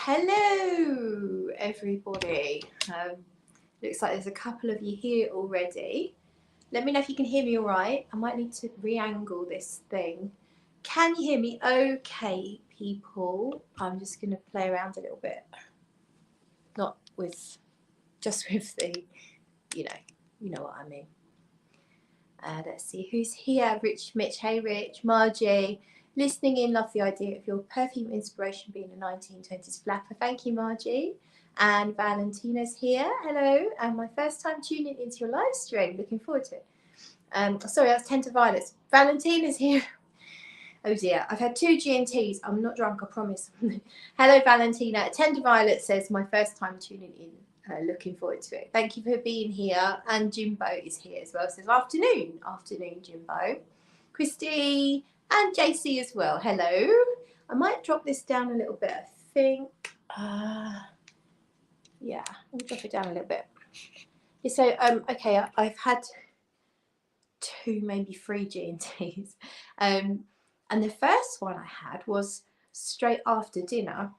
Hello everybody. Looks like there's a couple of you here already. Let me know if you can hear me all right. I might need to re-angle this thing. Can you hear me okay, people? I'm just going to play around a little bit. Not with, just with the, you know what I mean. Let's see who's here. Rich, Mitch, hey Rich, Margie. Listening in, love the idea of your perfume inspiration being a 1920s flapper. Thank you, Margie. And Valentina's here. Hello. And my first time tuning into your live stream. Looking forward to it. Sorry, that's Tender Violets. Valentina's here. Oh dear, I've had 2 G&Ts. I'm not drunk, I promise. Hello, Valentina. Tender Violet says, my first time tuning in. Looking forward to it. Thank you for being here. And Jimbo is here as well. Says afternoon. Afternoon, Jimbo. Christy and JC as well. Hello. I might drop this down a little bit, I think. Yeah, I'll drop it down a little bit. Yeah, so, okay, I've had 2, maybe 3 G&Ts. And the first one I had was straight after dinner.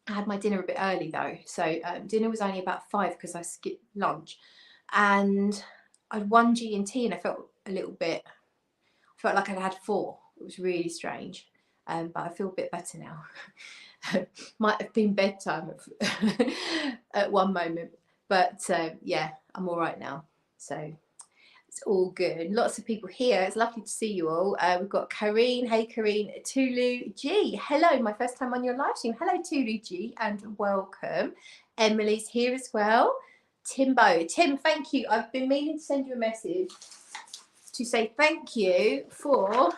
I had my dinner a bit early though, so dinner was only about 5 because I skipped lunch, and I had 1 G&T and I felt a little bit, I felt like I'd had 4. It was really strange, but I feel a bit better now. Might have been bedtime at one moment, but yeah, I'm all right now, so it's all good. Lots of people here. It's lovely to see you all. We've got Karine. Hey, Karine. Tulu G. Hello. My first time on your live stream. Hello, Tulu G, and welcome. Emily's here as well. Timbo. Tim, thank you. I've been meaning to send you a message to say thank you for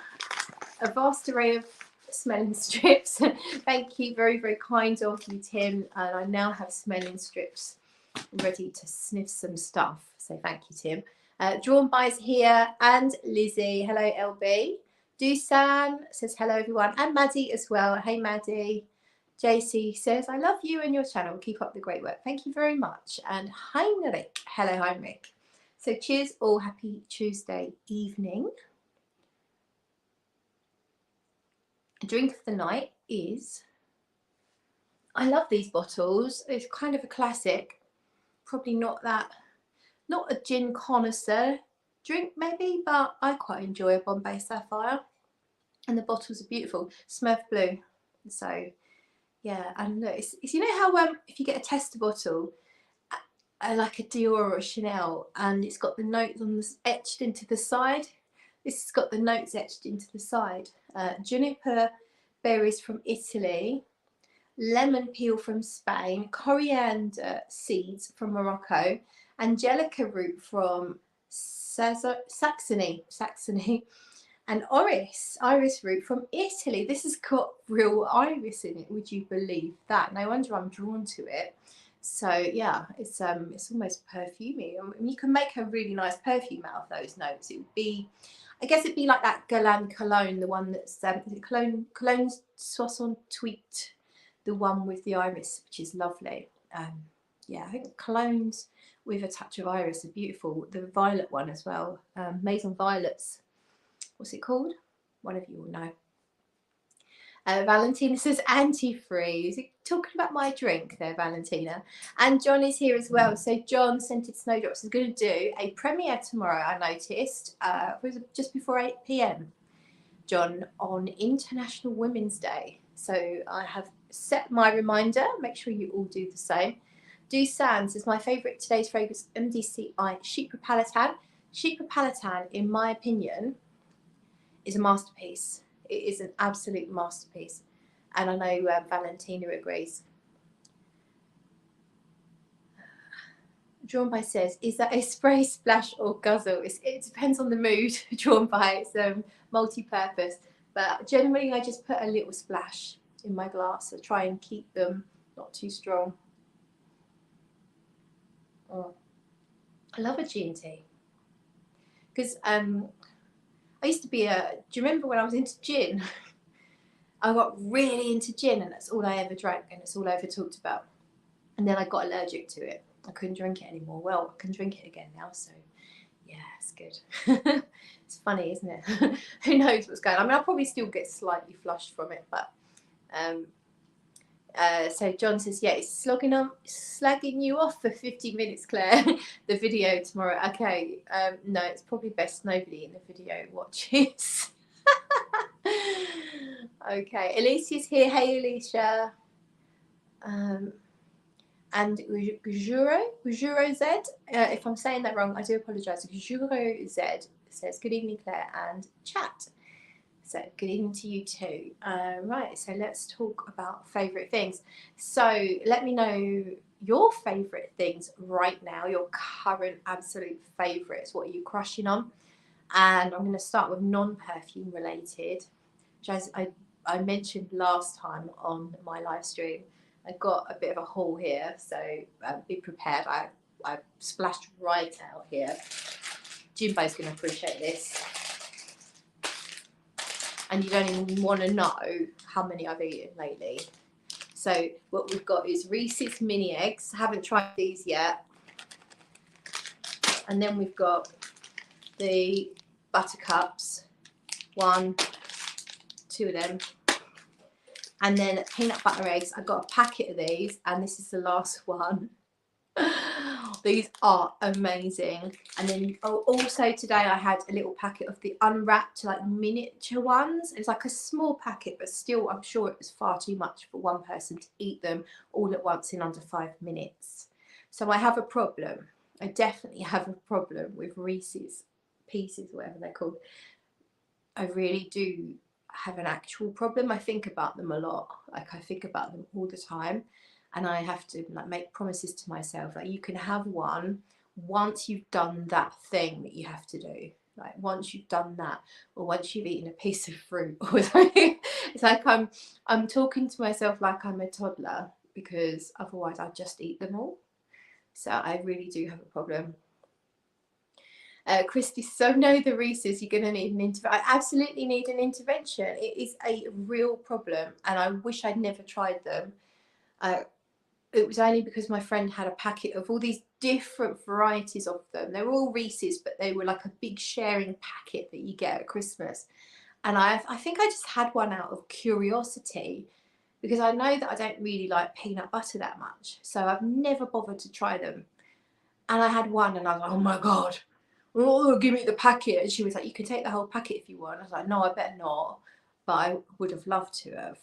a vast array of smelling strips. Thank you. Very, very kind of you, Tim. And I now have smelling strips ready to sniff some stuff. So thank you, Tim. Drawn By's here, and Lizzie. Hello, LB. Dusan says hello, everyone, and Maddie as well. Hey, Maddie. JC says, I love you and your channel. Keep up the great work. Thank you very much. And Heinrich. Hello, Heinrich. So cheers all. Happy Tuesday evening. A drink of the night is, I love these bottles. It's kind of a classic. Probably not a gin connoisseur drink maybe, but I quite enjoy a Bombay Sapphire, and the bottles are beautiful. Smurf blue. So yeah, and look, it's you know how if you get a tester bottle, like a Dior or a Chanel, and it's got the notes on this etched into the side. This has got the notes etched into the side. Juniper berries from Italy, lemon peel from Spain, coriander seeds from Morocco, Angelica root from Saxony, and iris root from Italy. This has got real iris in it. Would you believe that? No wonder I'm drawn to it. So yeah, it's almost perfumey. I mean, you can make a really nice perfume out of those notes. It would be, I guess it'd be like that Guerlain cologne, the one that's Cologne Soissons Tweet, the one with the iris, which is lovely. Yeah, I think colognes with a touch of iris are beautiful. The violet one as well, Maison Violets. What's it called? One of you will know. Valentina says antifreeze. Talking about my drink there, Valentina. And John is here as well. So John, Scented Snowdrops, is going to do a premiere tomorrow, I noticed, just before 8 PM, John, on International Women's Day. So I have set my reminder. Make sure you all do the same. Dusan says, my favourite today's fragrance, MDCI Chypre Palatine. Chypre Palatine, in my opinion, is a masterpiece. It is an absolute masterpiece. And I know Valentina agrees. Drawn By says, is that a spray, splash or guzzle? It depends on the mood. Drawn By, it's multi-purpose. But generally I just put a little splash in my glass. I try and keep them not too strong. Oh, I love a G&T. Because I used to be do you remember when I was into gin? I got really into gin, and that's all I ever drank, and it's all I ever talked about. And then I got allergic to it. I couldn't drink it anymore. Well, I can drink it again now, so yeah, it's good. It's funny, isn't it? Who knows what's going on? I mean, I'll probably still get slightly flushed from it, but So John says, yeah, it's slagging you off for 50 minutes, Claire. The video tomorrow. Okay. No, it's probably best nobody in the video watches. Okay. Alicia's here. Hey, Alicia. And Gujuro Z, if I'm saying that wrong, I do apologise. Gujuro Z says, good evening, Claire and chat. So good evening to you too. Right, so let's talk about favourite things. So let me know your favourite things right now, your current absolute favourites. What are you crushing on? And I'm going to start with non-perfume related, which as I mentioned last time on my live stream. I got a bit of a haul here, so be prepared. I splashed right out here. Jimbo's going to appreciate this. And you don't even want to know how many I've eaten lately. So what we've got is Reese's mini eggs. Haven't tried these yet. And then we've got the buttercups. 1, 2 of them. And then peanut butter eggs. I got a packet of these, and this is the last one. These are amazing. And then also today I had a little packet of the unwrapped like miniature ones. It's like a small packet, but still I'm sure it was far too much for one person to eat them all at once in under 5 minutes. So I have a problem. I definitely have a problem with Reese's Pieces, whatever they're called. I really do have an actual problem. I think about them a lot. Like I think about them all the time. And I have to like make promises to myself, like you can have one once you've done that thing that you have to do. Like once you've done that, or once you've eaten a piece of fruit or something. It's like I'm talking to myself like I'm a toddler, because otherwise I just eat them all. So I really do have a problem. Christy, so no, the Reese's, you're going to need an intervention. I absolutely need an intervention. It is a real problem, and I wish I'd never tried them. It was only because my friend had a packet of all these different varieties of them. They were all Reese's, but they were like a big sharing packet that you get at Christmas. And I think I just had one out of curiosity, because I know that I don't really like peanut butter that much. So I've never bothered to try them. And I had one and I was like, oh my God, oh, give me the packet. And she was like, you can take the whole packet if you want. I was like, no, I better not. But I would have loved to have.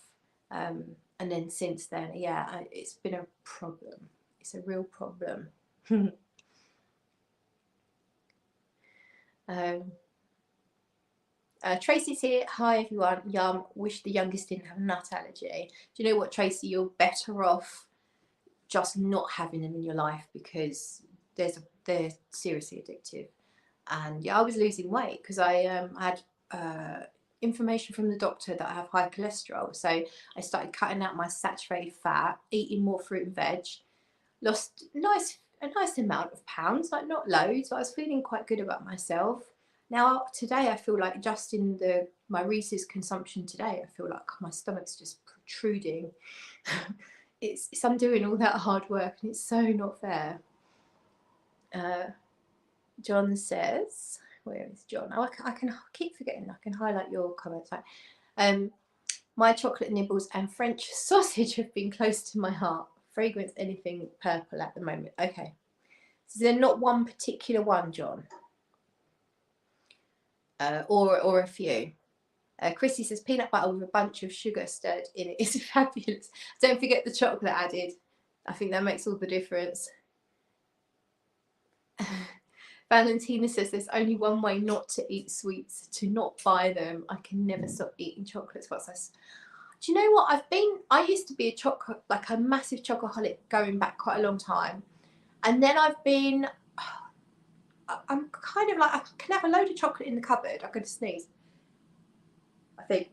And then since then, yeah, it's been a problem. It's a real problem. Tracy's here. Hi everyone. Yum. Wish the youngest didn't have a nut allergy. Do you know what, Tracy? You're better off just not having them in your life, because they're seriously addictive. And yeah, I was losing weight because I had information from the doctor that I have high cholesterol. So I started cutting out my saturated fat, eating more fruit and veg, lost a nice amount of pounds, like not loads, but I was feeling quite good about myself. Now today I feel like just in my Reese's consumption today, I feel like my stomach's just protruding. it's I'm doing all that hard work and it's so not fair. John says, where is John? Oh, I can keep forgetting. I can highlight your comments. My chocolate nibbles and French sausage have been close to my heart. Fragrance, anything purple at the moment. Okay. So they're not one particular one, John? Or a few. Chrissy says peanut butter with a bunch of sugar stirred in it is fabulous. Don't forget the chocolate added. I think that makes all the difference. Valentina says there's only one way not to eat sweets, to not buy them. I can never stop eating chocolates. What's this? Do you know what? I used to be a massive chocoholic going back quite a long time. And then I'm kind of like, I can have a load of chocolate in the cupboard. I'm going to sneeze, I think.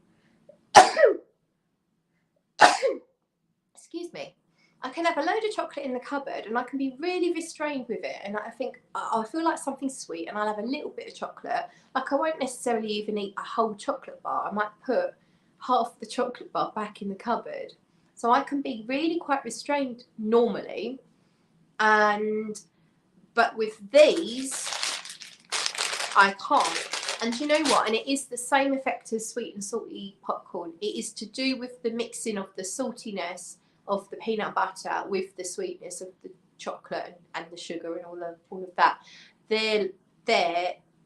Excuse me. I can have a load of chocolate in the cupboard and I can be really restrained with it. And I think I'll feel like something sweet and I'll have a little bit of chocolate. Like I won't necessarily even eat a whole chocolate bar. I might put half the chocolate bar back in the cupboard. So I can be really quite restrained normally. But with these, I can't. And you know what? And it is the same effect as sweet and salty popcorn. It is to do with the mixing of the saltiness of the peanut butter with the sweetness of the chocolate and the sugar and all of that, there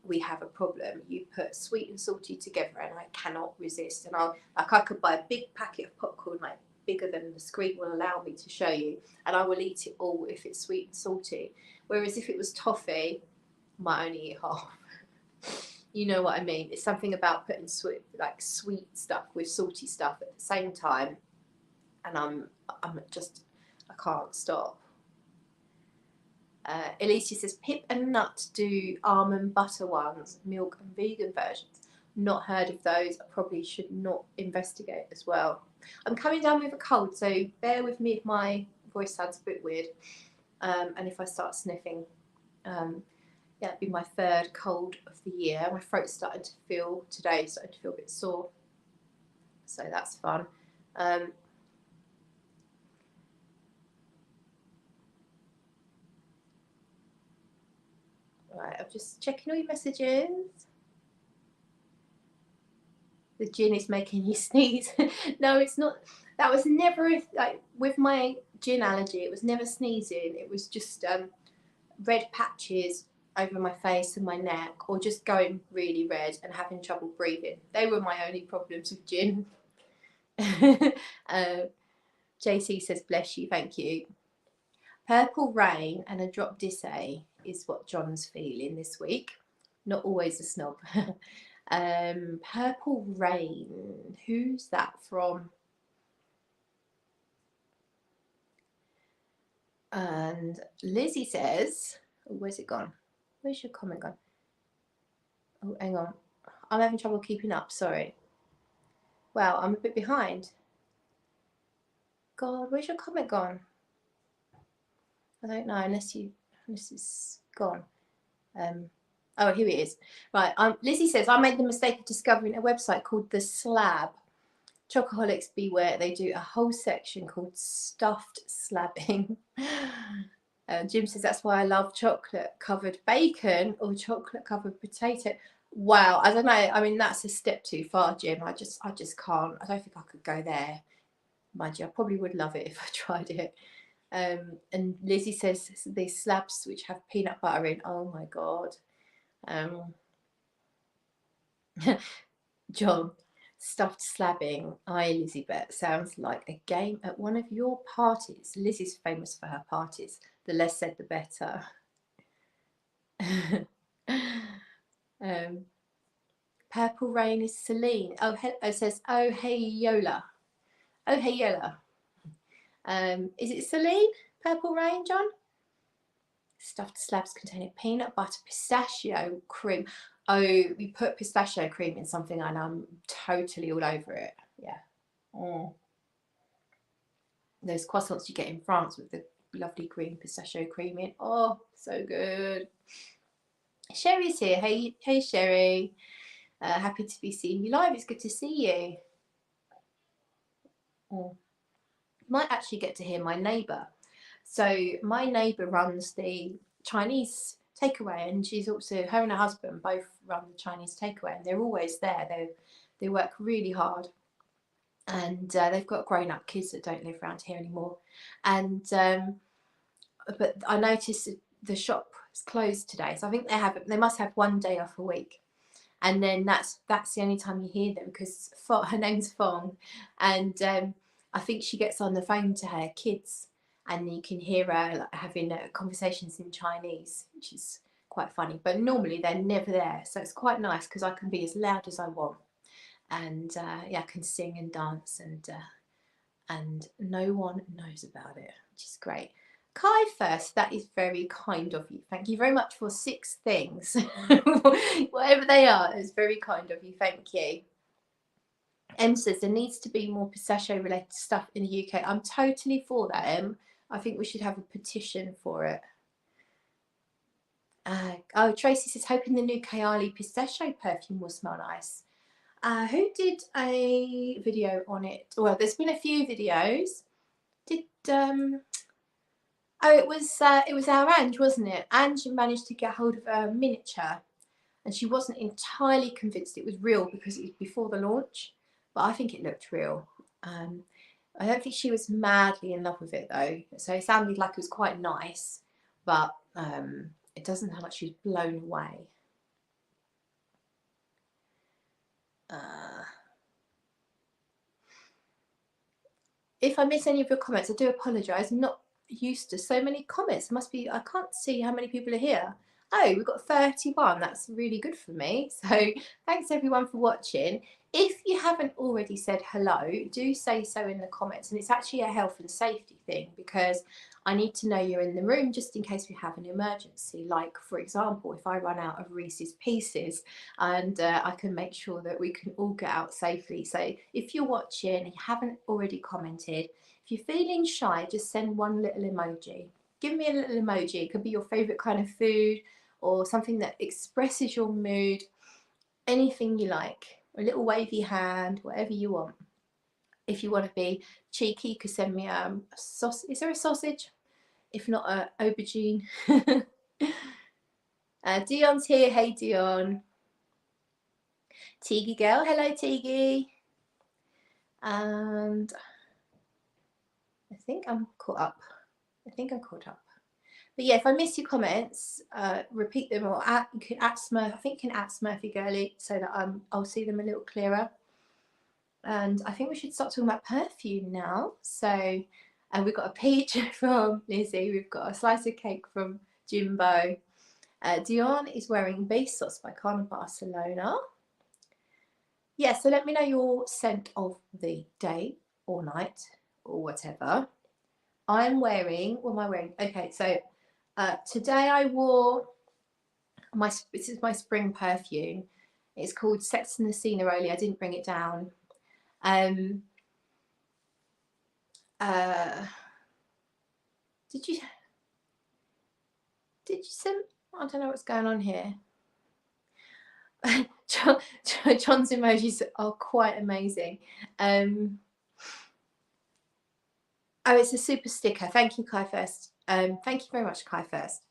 we have a problem. You put sweet and salty together, and I cannot resist. And I could buy a big packet of popcorn, like bigger than the screen will allow me to show you, and I will eat it all if it's sweet and salty. Whereas if it was toffee, I might only eat half. You know what I mean? It's something about putting sweet stuff with salty stuff at the same time, and I can't stop. Alicia says Pip and Nut do almond butter ones, milk and vegan versions. Not heard of those. I probably should not investigate as well. I'm coming down with a cold, so bear with me if my voice sounds a bit weird, and if I start sniffing. Yeah, it'd be my third cold of the year. My throat's starting to feel a bit sore, so that's fun. Right, I'm just checking all your messages. The gin is making you sneeze. No, it's not. That was never, like, with my gin allergy, it was never sneezing. It was just red patches over my face and my neck, or just going really red and having trouble breathing. They were my only problems with gin. JC says, bless you, thank you. Purple Rain and a drop d'Issey is what John's feeling this week. Not always a snob. Purple Rain, who's that from? And Lizzie says, oh, where's it gone? Where's your comment gone? Oh, hang on. I'm having trouble keeping up, sorry. Well, I'm a bit behind. God, where's your comment gone? I don't know, unless it's gone. Oh, here it is. Right, Lizzie says, I made the mistake of discovering a website called The Slab. Chocoholics beware, they do a whole section called stuffed slabbing. Jim says, that's why I love chocolate covered bacon or chocolate covered potato. Wow, I don't know. I mean, that's a step too far, Jim. I just can't. I don't think I could go there. Mind you, I probably would love it if I tried it. And Lizzie says these slabs which have peanut butter in. Oh my God. John, stuffed slabbing. Aye, Lizzie-bet, sounds like a game at one of your parties. Lizzie's famous for her parties. The less said, the better. Purple Rain is Celine. Oh, it says, oh, hey, Yola. Oh, hey, Yola. Is it Celine? Purple Rain, John? Stuffed slabs containing peanut butter, pistachio cream. Oh, we put pistachio cream in something and I'm totally all over it. Yeah. Oh. Those croissants you get in France with the lovely green pistachio cream in. Oh, so good. Sherry's here. Hey, Sherry. Happy to be seeing you live. It's good to see you. Oh. Might actually get to hear my neighbour. So my neighbour runs the Chinese takeaway, and she's also, her and her husband both run the Chinese takeaway, and they're always there. They work really hard, and they've got grown-up kids that don't live around here anymore. And but I noticed the shop is closed today, so I think they must have one day off a week, and then that's the only time you hear them, because her name's Fong, and I think she gets on the phone to her kids, and you can hear her like, having conversations in Chinese, which is quite funny. But normally they're never there, so it's quite nice because I can be as loud as I want, and yeah, I can sing and dance, and no one knows about it, which is great. Kai first, that is very kind of you. Thank you very much for 6 things. Whatever they are, it's very kind of you. Thank you. Em says there needs to be more pistachio related stuff in the UK. I'm totally for that, Em. I think we should have a petition for it. Oh, Tracy says, hoping the new Kylie pistachio perfume will smell nice. Who did a video on it? Well, there's been a few videos. Oh, it was our Ange, wasn't it? Ange managed to get hold of a miniature, and she wasn't entirely convinced it was real because it was before the launch, but I think it looked real. I don't think she was madly in love with it though. So it sounded like it was quite nice, but it doesn't sound like she was blown away. If I miss any of your comments, I do apologise. I'm not used to so many comments. It must be, I can't see how many people are here. Oh, we've got 31. That's really good for me. So thanks everyone for watching. If you haven't already said hello, do say so in the comments. And it's actually a health and safety thing, because I need to know you're in the room just in case we have an emergency. Like, for example, if I run out of Reese's Pieces, and I can make sure that we can all get out safely. So if you're watching and you haven't already commented, if you're feeling shy, just send one little emoji. Give me a little emoji. It could be your favourite kind of food, or something that expresses your mood, anything you like. A little wavy hand, whatever you want. If you want to be cheeky, you could send me a sausage. Is there a sausage? If not, a aubergine. Dion's here. Hey, Dion. Tiggy girl. Hello, Tiggy. And I think I'm caught up. But yeah, if I miss your comments, repeat them, or you can at Smurf. I think you can at Smurfygurly, so that I'll see them a little clearer. And I think we should start talking about perfume now. So, we've got a peach from Lizzie. We've got a slice of cake from Jimbo. Dion is wearing Besos by Carmen Barcelona. Yeah, so let me know your scent of the day or night or whatever. I'm wearing, what am I wearing? Okay, so today I wore this is my spring perfume. It's called Sex and the Sceneroli. I didn't bring it down. Did you send, I don't know what's going on here. John's emojis are quite amazing. Oh, it's a super sticker. Thank you, Kai First. Thank you very much, Kai First.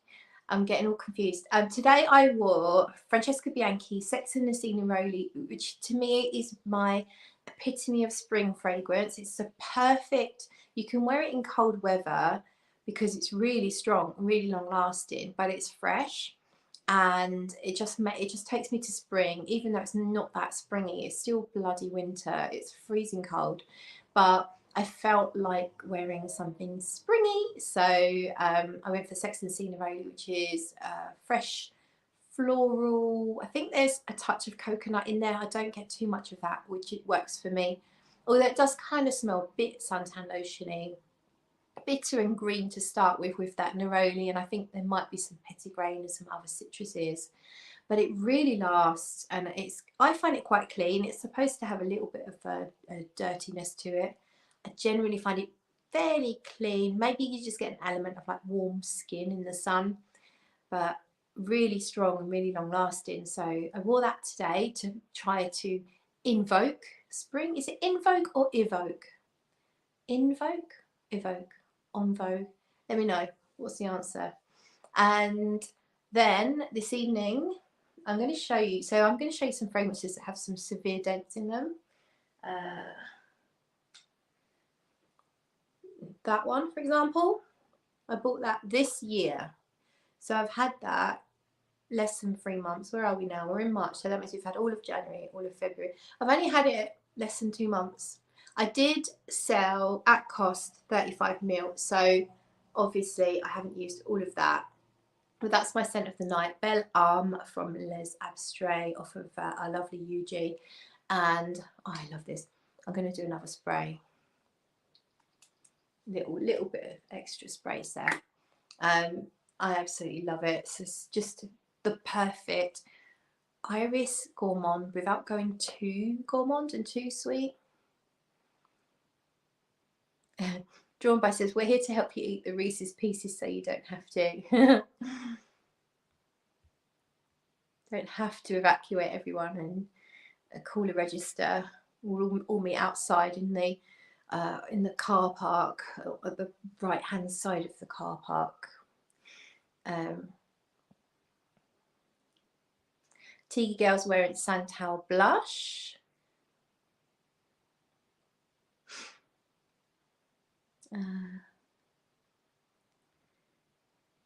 I'm getting all confused. Today I wore Francesca Bianchi Sex and the Sceneroli, which to me is my epitome of spring fragrance. It's a perfect, you can wear it in cold weather because it's really strong and really long lasting, but it's fresh, and it just takes me to spring, even though it's not that springy. It's still bloody winter, it's freezing cold, but I felt like wearing something springy, so I went for Sex and the Sceneroli, which is fresh floral. I think there's a touch of coconut in there. I don't get too much of that, which it works for me. Although it does kind of smell a bit suntan lotiony, bitter and green to start with that neroli, and I think there might be some petitgrain and some other citruses. But it really lasts, and I find it quite clean. It's supposed to have a little bit of a dirtiness to it. I generally find it fairly clean. Maybe you just get an element of like warm skin in the sun, but really strong and really long lasting. So I wore that today to try to invoke spring. Is it invoke or evoke? Invoke? Evoke? On vogue? Let me know. What's the answer? And then this evening, I'm going to show you. So I'm going to show you some fragrances that have some severe dents in them. That one, for example, I bought that this year. So I've had that less than 3 months. Where are we now? We're in March, so that means we've had all of January, all of February. I've only had it less than 2 months. I did sell at cost 35ml, so obviously I haven't used all of that. But that's my scent of the night, Belle Arme from Les Abstraits, off of our lovely UG. And oh, I love this. I'm going to do another spray. Little bit of extra sprays there. I absolutely love it. It's just the perfect iris gourmand without going too gourmand and too sweet. Drawn by says, we're here to help you eat the Reese's Pieces so you don't have to. Don't have to evacuate everyone and call a register. We'll all meet outside in the car park, at the right hand side of the car park. Tiki Girl's wearing Santal blush.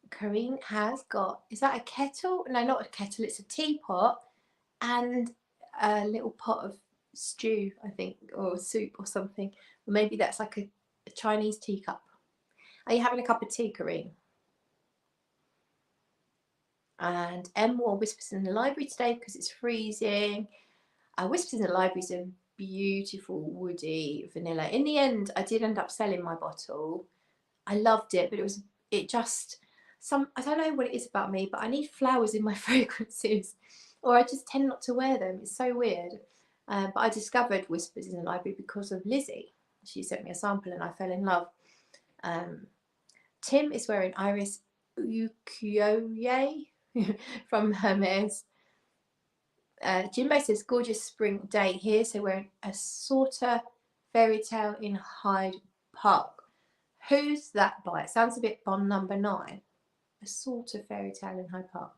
Corinne has got, is that a kettle? No, not a kettle, it's a teapot and a little pot of stew, I think, or soup or something. Or maybe that's like a Chinese teacup. Are you having a cup of tea, Corinne? And M wore Whispers in the Library today because it's freezing. Whispers in the Library is a beautiful woody vanilla. In the end, I did end up selling my bottle. I loved it, but it just I don't know what it is about me, but I need flowers in my fragrances, or I just tend not to wear them. It's so weird. But I discovered Whispers in the Library because of Lizzie. She sent me a sample and I fell in love. Tim is wearing Iris Ukiyoe from Hermes. Jimbo says, gorgeous spring day here. So wearing a Sorter Fairy Tale in Hyde Park. Who's that by? It sounds a bit Bond number 9. A Sorter Fairy Tale in Hyde Park.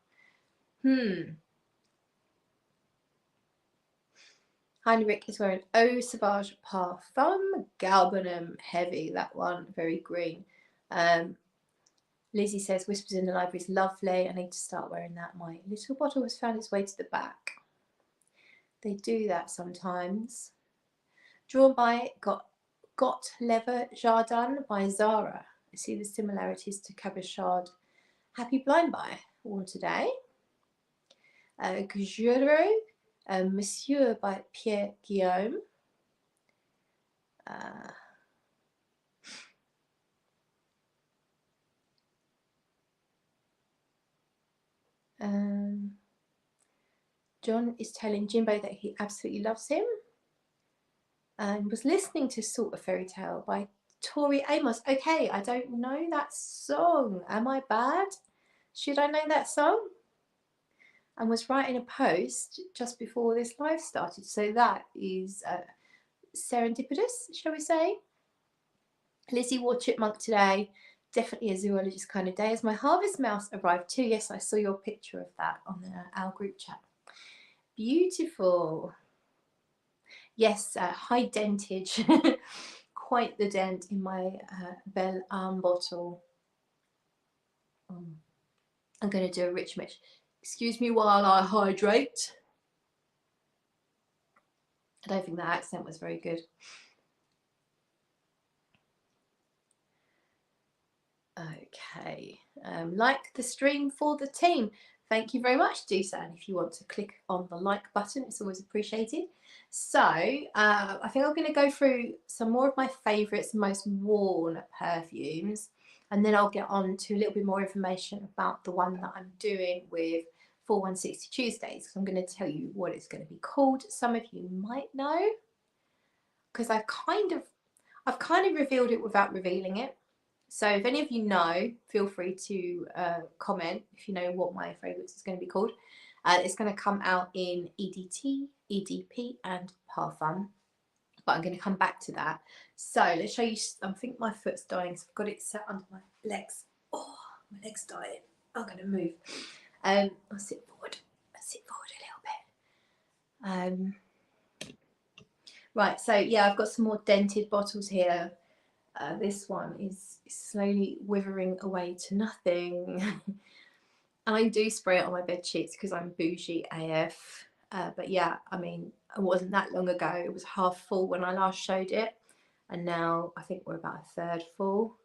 Heinrich is wearing Eau Sauvage Parfum Galbanum Heavy. That one, very green. Lizzie says, Whispers in the Library is lovely. I need to start wearing that. My little bottle has found its way to the back. They do that sometimes. Drawn by Got Leather Jardin by Zara. I see the similarities to Cabochard. Happy Blind Buy, worn today. Gujero, Monsieur by Pierre Guillaume. John is telling Jimbo that he absolutely loves him. And was listening to Sort of Fairy Tale by Tori Amos. Okay, I don't know that song. Am I bad? Should I know that song? And was writing a post just before this live started. So that is serendipitous, shall we say. Lizzie wore chipmunk today. Definitely a zoologist kind of day. As my harvest mouse arrived too. Yes, I saw your picture of that on our group chat. Beautiful. Yes, high dentage. Quite the dent in my Belle Arme bottle. I'm going to do a rich mix. Excuse me while I hydrate. I don't think that accent was very good. Okay, like the stream for the team. Thank you very much, Dusan. If you want to click on the like button, it's always appreciated. So I think I'm going to go through some more of my favourites, most worn perfumes, and then I'll get on to a little bit more information about the one that I'm doing with 4160 Tuesdays. I'm going to tell you what it's going to be called. Some of you might know, because I've kind of revealed it without revealing it. So if any of you know, feel free to comment if you know what my fragrance is going to be called. It's going to come out in EDT, EDP and Parfum, but I'm going to come back to that. So let's show you, I think my foot's dying, so I've got it set under my legs. Oh, my leg's dying. I'm going to move. I'll sit forward. A little bit. Right, so yeah, I've got some more dented bottles here. This one is slowly withering away to nothing. I do spray it on my bed sheets because I'm bougie AF. But yeah, I mean, it wasn't that long ago. It was half full when I last showed it. And now I think we're about a third full.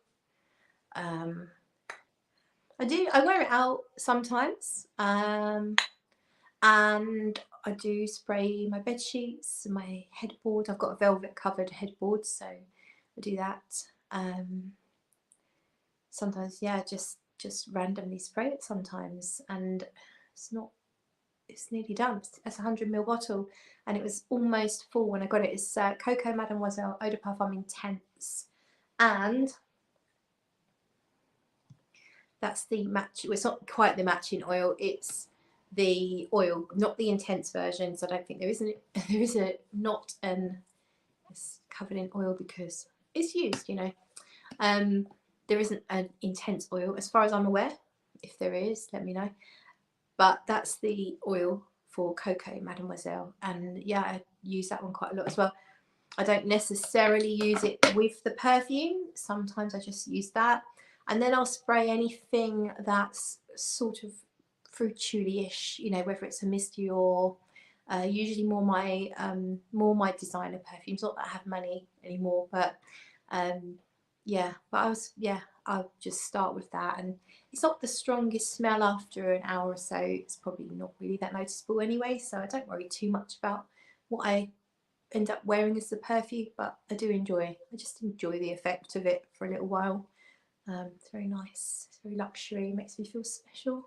I wear it out sometimes. And I do spray my bed sheets, my headboard. I've got a velvet covered headboard, so I do that. Sometimes, yeah, just randomly spray it sometimes, and it's nearly done. It's a 100ml bottle, and it was almost full when I got it. It's Coco Mademoiselle Eau de Parfum Intense, and that's the match. Well, it's not quite the matching oil. It's the oil, not the intense version. So I don't think there is it's covered in oil because it's used, you know. There isn't an intense oil as far as I'm aware. If there is, let me know. But that's the oil for Coco Mademoiselle, and yeah, I use that one quite a lot as well. I don't necessarily use it with the perfume. Sometimes I just use that. And then I'll spray anything that's sort of patchouli-ish, you know, whether it's a misty or usually more my designer perfumes. Not that I have many anymore, but yeah. But I'll just start with that, and it's not the strongest smell after an hour or so. It's probably not really that noticeable anyway, so I don't worry too much about what I end up wearing as the perfume, but I just enjoy the effect of it for a little while. It's very nice, it's very luxury, makes me feel special.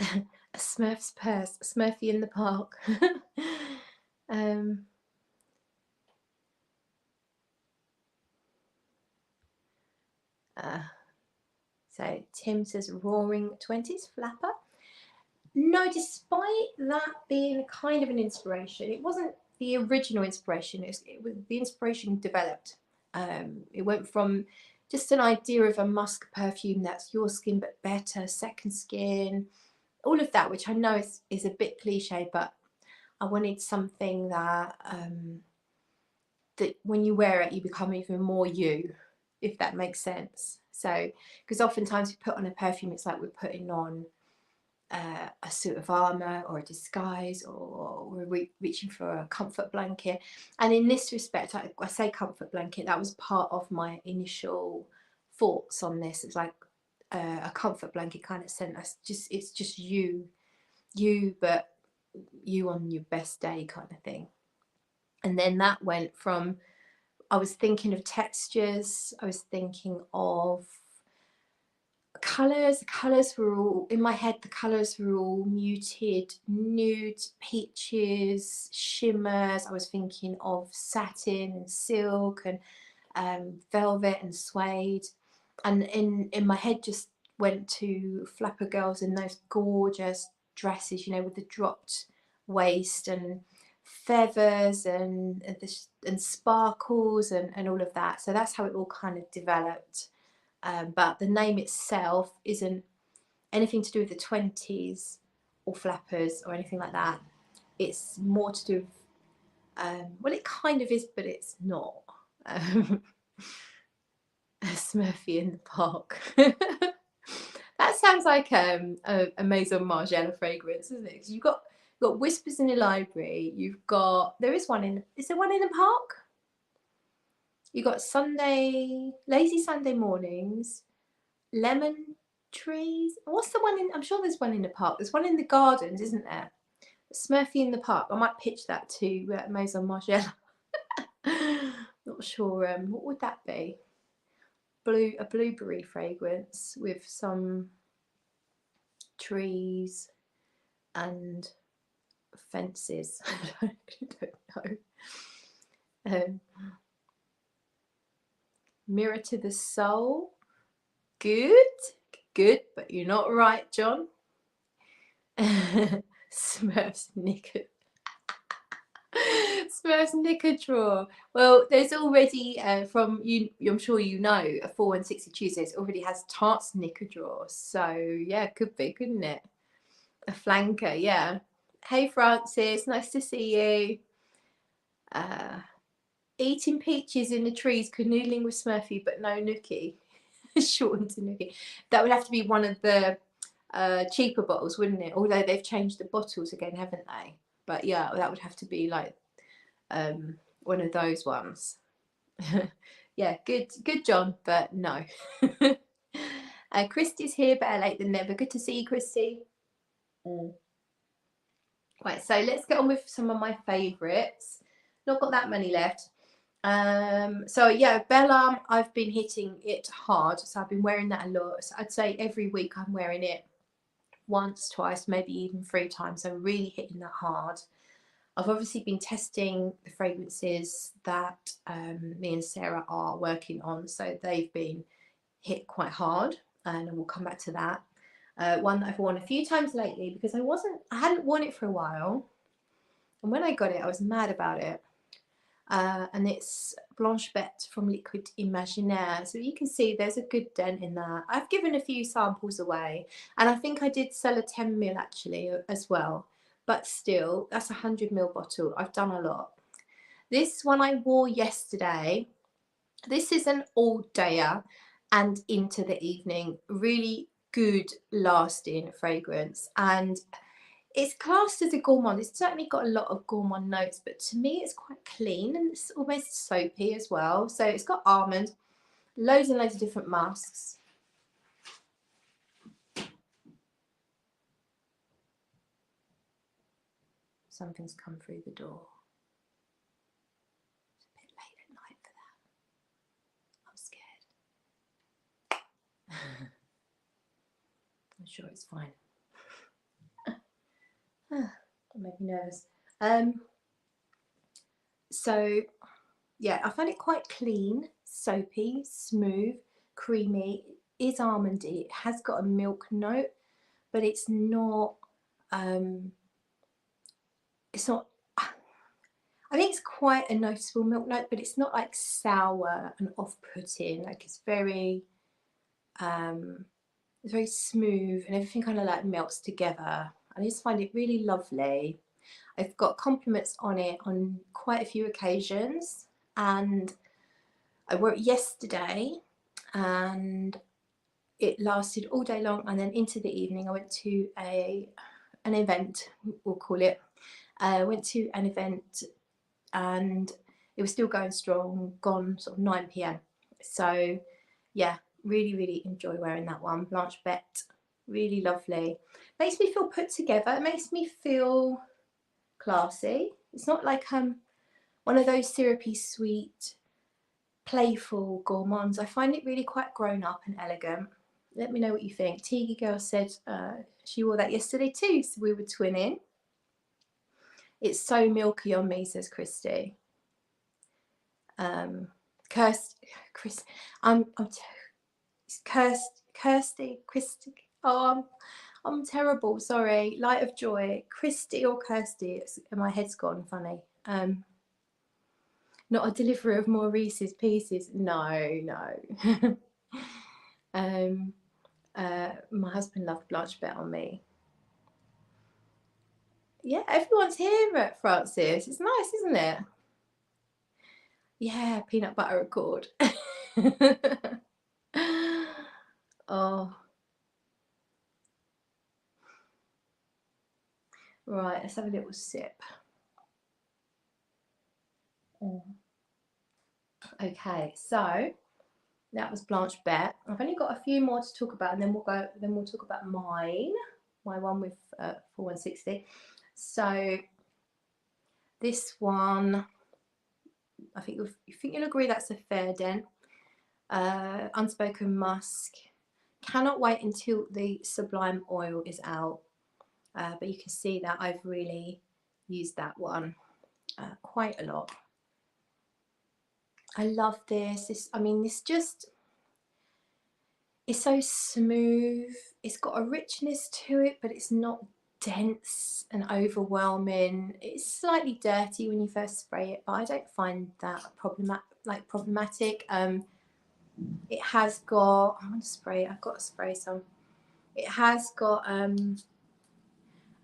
A Smurf's purse, a Smurfy in the park. So Tim says Roaring 20s flapper. No, despite that being kind of an inspiration, it wasn't the original inspiration. It was the inspiration developed. It went from just an idea of a musk perfume that's your skin but better, second skin, all of that, which I know is a bit cliche, but I wanted something that that when you wear it, you become even more you, if that makes sense. So, because oftentimes we put on a perfume, it's like we're putting on a suit of armour or a disguise, or we're reaching for a comfort blanket. And in this respect, I say comfort blanket, that was part of my initial thoughts on this. It's like a comfort blanket kind of scent. It's just you, but you on your best day kind of thing. And then that went from, I was thinking of textures, I was thinking of colours. The colours were all, in my head, the colours were all muted, nude, peaches, shimmers. I was thinking of satin and silk and velvet and suede. And in my head just went to flapper girls in those gorgeous dresses, you know, with the dropped waist and feathers and sparkles and all of that. So that's how it all kind of developed. But the name itself isn't anything to do with the 20s or flappers or anything like that. It's more to do with, well, it kind of is, but it's not. A Smurfy in the park. That sounds like a Maison Margiela fragrance, isn't it? Because you've got Whispers in the Library. You've got, is there one in the park? You've got Lazy Sunday Mornings, Lemon Trees. What's the one in, I'm sure there's one in the park. There's one in the gardens, isn't there? Smurfy in the park. I might pitch that to Maison Margiela. Not sure. What would that be? A blueberry fragrance with some trees and fences. I don't know. Mirror to the Soul. Good, but you're not right, John. Smurfs knicker. Smurfs knicker drawer. Well, there's already from you. I'm sure you know, a 4/160 Tuesdays already has Tarts knicker drawer. So yeah, could be, couldn't it? A flanker, yeah. Hey Francis, nice to see you. Eating peaches in the trees, canoodling with Smurfy, but no nookie. Shortened to nookie. That would have to be one of the cheaper bottles, wouldn't it? Although they've changed the bottles again, haven't they? But yeah, that would have to be like one of those ones. Yeah, good John, but no. Christy's here, better late than never. Good to see you, Christy. Right, so let's get on with some of my favourites. Not got that many left. So yeah, Bella, I've been hitting it hard, so I've been wearing that a lot. So I'd say every week I'm wearing it once, twice, maybe even 3 times. I'm really hitting that hard. I've obviously been testing the fragrances that me and Sarah are working on, so they've been hit quite hard, and we'll come back to that. One that I've worn a few times lately because I hadn't worn it for a while, and when I got it I was mad about it. And it's Blanche Bette from Liquid Imaginaire. So you can see there's a good dent in that. I've given a few samples away, and I think I did sell a 10 ml actually as well. but still, that's a 100 ml bottle. I've done a lot. This one I wore yesterday. This is an all-dayer and into the evening. Really good lasting fragrance, and it's classed as a gourmand. It's certainly got a lot of gourmand notes, but to me it's quite clean and it's almost soapy as well. So it's got almond, loads and loads of different musks. Something's come through the door. It's a bit late at night for that. I'm scared. I'm sure it's fine. Don't make me nervous. So yeah, I find it quite clean, soapy, smooth, creamy. It is almondy. It has got a milk note, but it's not. It's not. I think it's quite a noticeable milk note, but it's not like sour and off-putting. Like it's very smooth, and everything kind of like melts together. I just find it really lovely. I've got compliments on it on quite a few occasions, and I wore it yesterday and it lasted all day long, and then into the evening I went to an event, we'll call it. I went to an event and it was still going strong, gone sort of 9 p.m. So yeah, really enjoy wearing that one. Blanche Bette, really lovely. Makes me feel put together. It makes me feel classy. It's not like one of those syrupy, sweet, playful gourmands. I find it really quite grown up and elegant. Let me know what you think. Teagy Girl said she wore that yesterday too, so we were twinning. It's so milky on me, says Christy. Kirsty, Christy. Oh, I'm terrible. Sorry. Light of Joy, Christy or Kirsty. My head's gone funny. Not a deliverer of more Reese's Pieces. No. My husband loved Blanche Bette on me. Yeah, everyone's here at Francis. It's nice, isn't it? Yeah, peanut butter accord. Oh. Right, let's have a little sip. Okay, so that was Blanche Bette. I've only got a few more to talk about, and then we'll talk about my one with 4160. So this one, I think you'll agree that's a fair dent. Unspoken Musk. Cannot wait until the Sublime Oil is out, but you can see that I've really used that one quite a lot. I love this. It's so smooth. It's got a richness to it, but it's not dense and overwhelming. It's slightly dirty when you first spray it, but I don't find that problematic. It has got, I've got to spray some. It has got a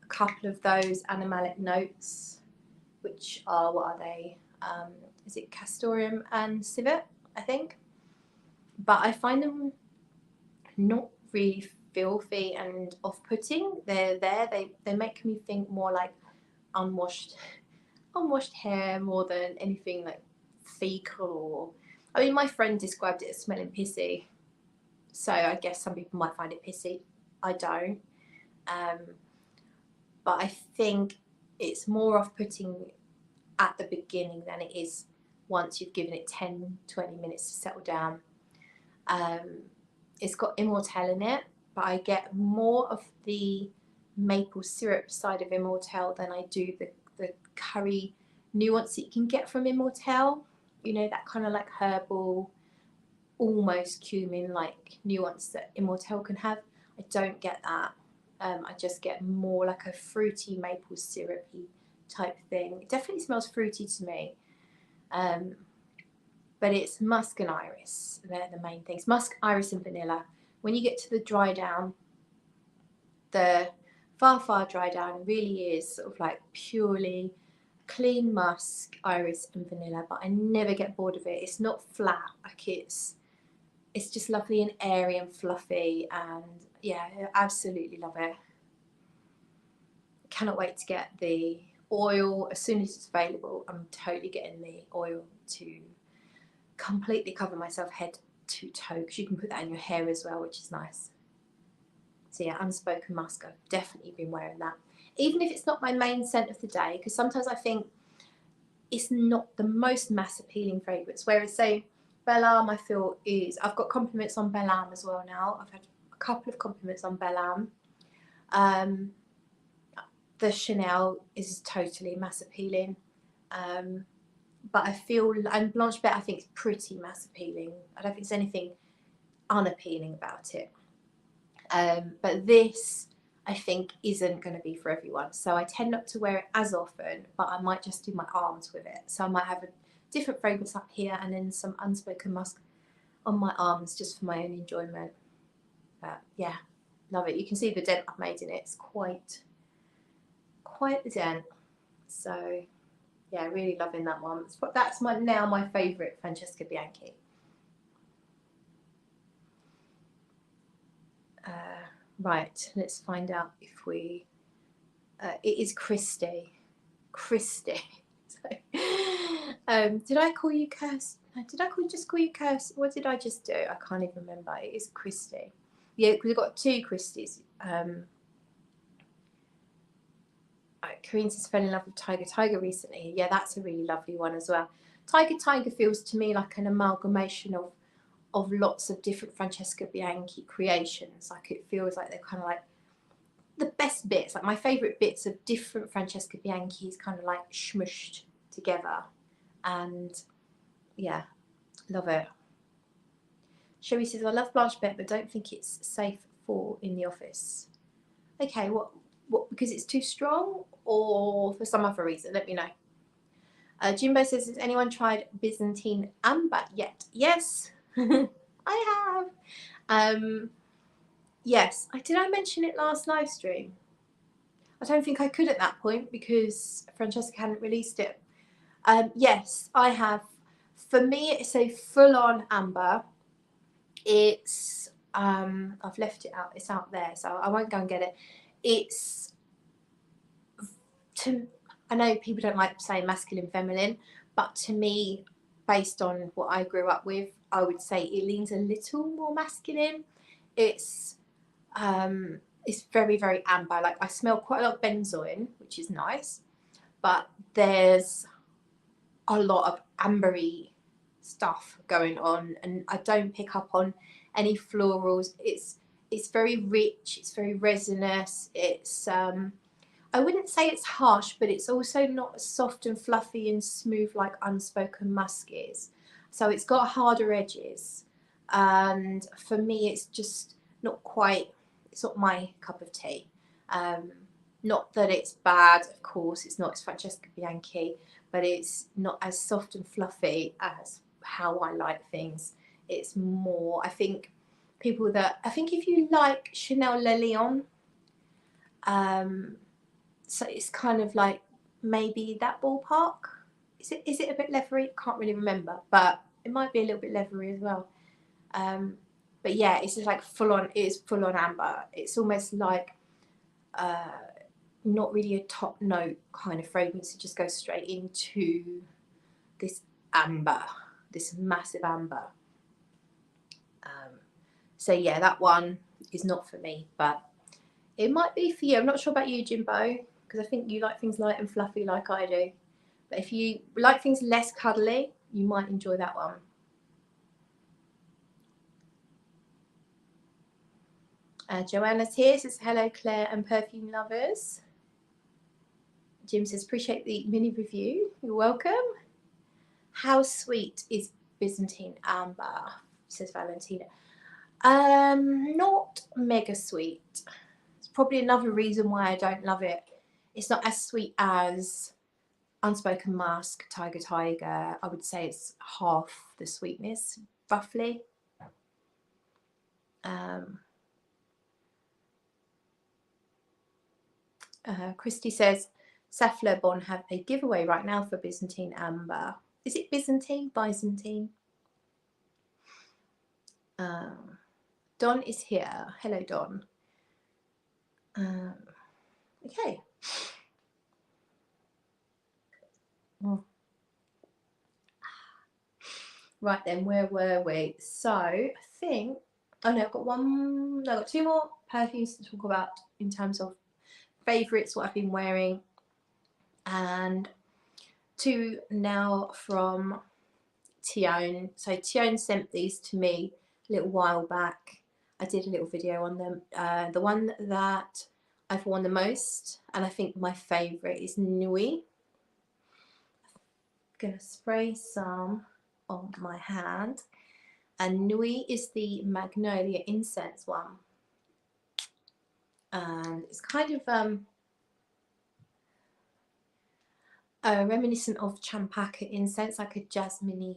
couple of those animalic notes, which are, what are they? Is it castoreum and civet, I think? But I find them not really filthy and off-putting. They're there. They make me think more like unwashed hair more than anything like fecal. I mean, my friend described it as smelling pissy, so I guess some people might find it pissy. I don't. But I think it's more off-putting at the beginning than it is once you've given it 10-20 minutes to settle down. It's got Immortelle in it, but I get more of the maple syrup side of Immortelle than I do the curry nuance that you can get from Immortelle. You know, that kind of like herbal, almost cumin like nuance that Immortelle can have. I don't get that. I just get more like a fruity maple syrupy type thing. It definitely smells fruity to me. But it's musk and iris. They're the main things. Musk, iris and vanilla. When you get to the dry down, the far dry down. It really is sort of like purely clean musk, iris and vanilla, but I never get bored of it. It's not flat, like it's just lovely and airy and fluffy, and yeah, I absolutely love it. Cannot wait to get the oil as soon as it's available. I'm totally getting the oil to completely cover myself head to toe, because you can put that in your hair as well, which is nice. So yeah, Unspoken Musk, I've definitely been wearing that. Even if it's not my main scent of the day, because sometimes I think it's not the most mass appealing fragrance. Whereas say Bellam, I feel is, I've got compliments on Bellam as well now. I've had a couple of compliments on Bellam. The Chanel is totally mass appealing. But I feel, and Blanche Bette I think is pretty mass appealing. I don't think there's anything unappealing about it. But this I think isn't going to be for everyone, so I tend not to wear it as often, but I might just do my arms with it. So I might have a different fragrance up here and then some Unspoken Musk on my arms just for my own enjoyment. But yeah, love it. You can see the dent I've made in it. It's quite the dent. So yeah, really loving that one. That's now my favourite Francesca Bianchi. Right, let's find out if we. It is Christy. Christy. So, did I call you Kirst? Did I just call you Kirst? What did I just do? I can't even remember. It is Christy. Yeah, we've got two Christies. Karine says fell in love with Tiger recently. Yeah, that's a really lovely one as well. Tiger feels to me like an amalgamation of lots of different Francesca Bianchi creations. Like it feels like they're kind of like the best bits, like my favourite bits of different Francesca Bianchi's kind of like smushed together. And yeah, love it. Sherry says, I love Blanche Bette, but don't think it's safe for in the office. Okay, what because it's too strong or for some other reason? Let me know. Jimbo says, has anyone tried Byzantine Amber yet? Yes, I have. Yes, did I mention it last live stream? I don't think I could at that point because Francesca hadn't released it. Yes, I have. For me, it's a full-on amber. It's I've left it out. It's out there, so I won't go and get it. It's I know people don't like saying masculine, feminine, but to me, based on what I grew up with, I would say it leans a little more masculine. It's very amber. Like I smell quite a lot of benzoin, which is nice, but there's a lot of ambery stuff going on, and I don't pick up on any florals. It's very rich. It's very resinous. It's I wouldn't say it's harsh, but it's also not soft and fluffy and smooth like Unspoken Musk is. So it's got harder edges, and for me, it's just not quite. It's not my cup of tea. Not that it's bad, of course. It's not. It's Francesca Bianchi, but it's not as soft and fluffy as how I like things. It's more. I think if you like Chanel Le Lion, so it's kind of like maybe that ballpark. Is it a bit leathery? I can't really remember, but it might be a little bit leathery as well. But yeah, it's just like full on. It is full on amber. It's almost like not really a top note kind of fragrance. It just goes straight into this amber, this massive amber. So yeah, that one is not for me, but it might be for you. I'm not sure about you, Jimbo, because I think you like things light and fluffy like I do. But if you like things less cuddly, you might enjoy that one. Joanna's here, says hello Claire and perfume lovers. Jim says appreciate the mini review. You're welcome. How sweet is Byzantine Amber, says Valentina. Not mega sweet. It's probably another reason why I don't love it. It's not as sweet as Unspoken Musk, Tiger. I would say it's half the sweetness, roughly. Christy says, Saffler Bon have a giveaway right now for Byzantine Amber. Is it Byzantine? Byzantine? Don is here. Hello, Don. Okay. Right then, where were we? So I think, oh no, I've got one, no, I've got two more perfumes to talk about in terms of favourites, what I've been wearing, and two now from Teone. So Teone sent these to me a little while back. I did a little video on them. The one that I've worn the most, and I think my favourite, is Nuit. I'm gonna spray some on my hand, and Nuit is the magnolia incense one, and it's kind of reminiscent of champaca incense, like a jasmine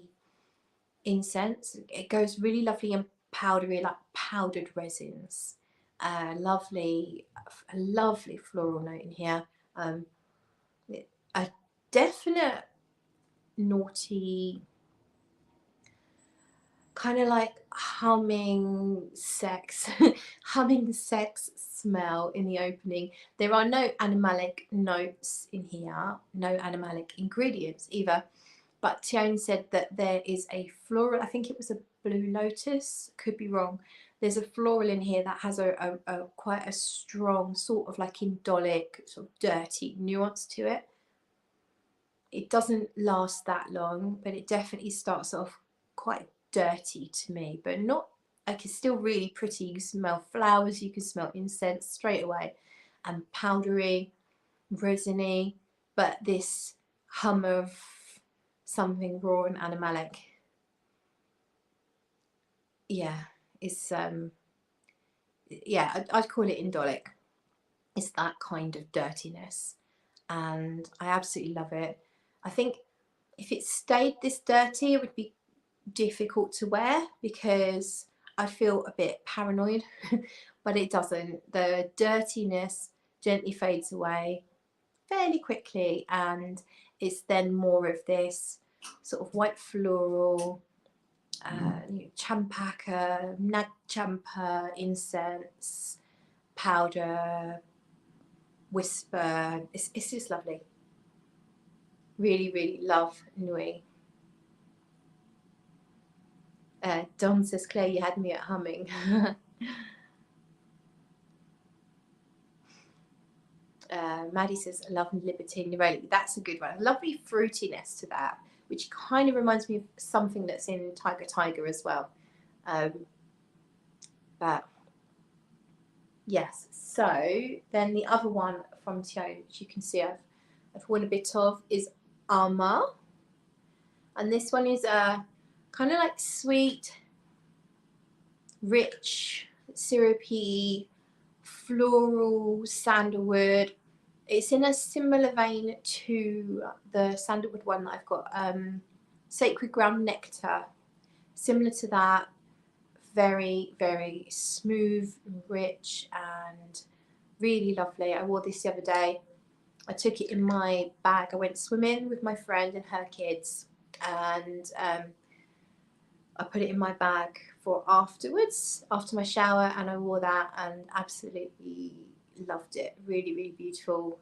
incense. It goes really lovely and powdery, like powdered resins. Lovely, a lovely floral note in here. A definite naughty, kind of like humming sex humming sex smell in the opening. There are no animalic notes in here, no animalic ingredients either, but Teone said that there is a floral, I think it was a blue lotus, could be wrong. There's a floral in here that has a quite a strong sort of like indolic, sort of dirty nuance to it. It doesn't last that long, but it definitely starts off quite dirty to me, but not, like, it's still really pretty. You can smell flowers, you can smell incense straight away, and powdery, resiny, but this hum of something raw and animalic, yeah, it's yeah, I'd call it indolic. It's that kind of dirtiness, and I absolutely love it. I think if it stayed this dirty, it would be difficult to wear because I feel a bit paranoid, but it doesn't. The dirtiness gently fades away fairly quickly, and it's then more of this sort of white floral, champaca, nag champa, incense, powder, whisper. It's just lovely. Really, really love Nuit. Don says, Claire, you had me at humming. Maddie says, I love Libertine Neroli. That's a good one. Lovely fruitiness to that, which kind of reminds me of something that's in Tiger Tiger as well. But yes, so then the other one from Teone, which you can see I've worn a bit of, is Armor. And this one is kind of like sweet, rich, syrupy, floral sandalwood. It's in a similar vein to the sandalwood one that I've got, Sacred Ground Nectar. Similar to that, very, very smooth, rich, and really lovely. I wore this the other day. I took it in my bag. I went swimming with my friend and her kids, and I put it in my bag for afterwards, after my shower, and I wore that and absolutely loved it. Really, really beautiful.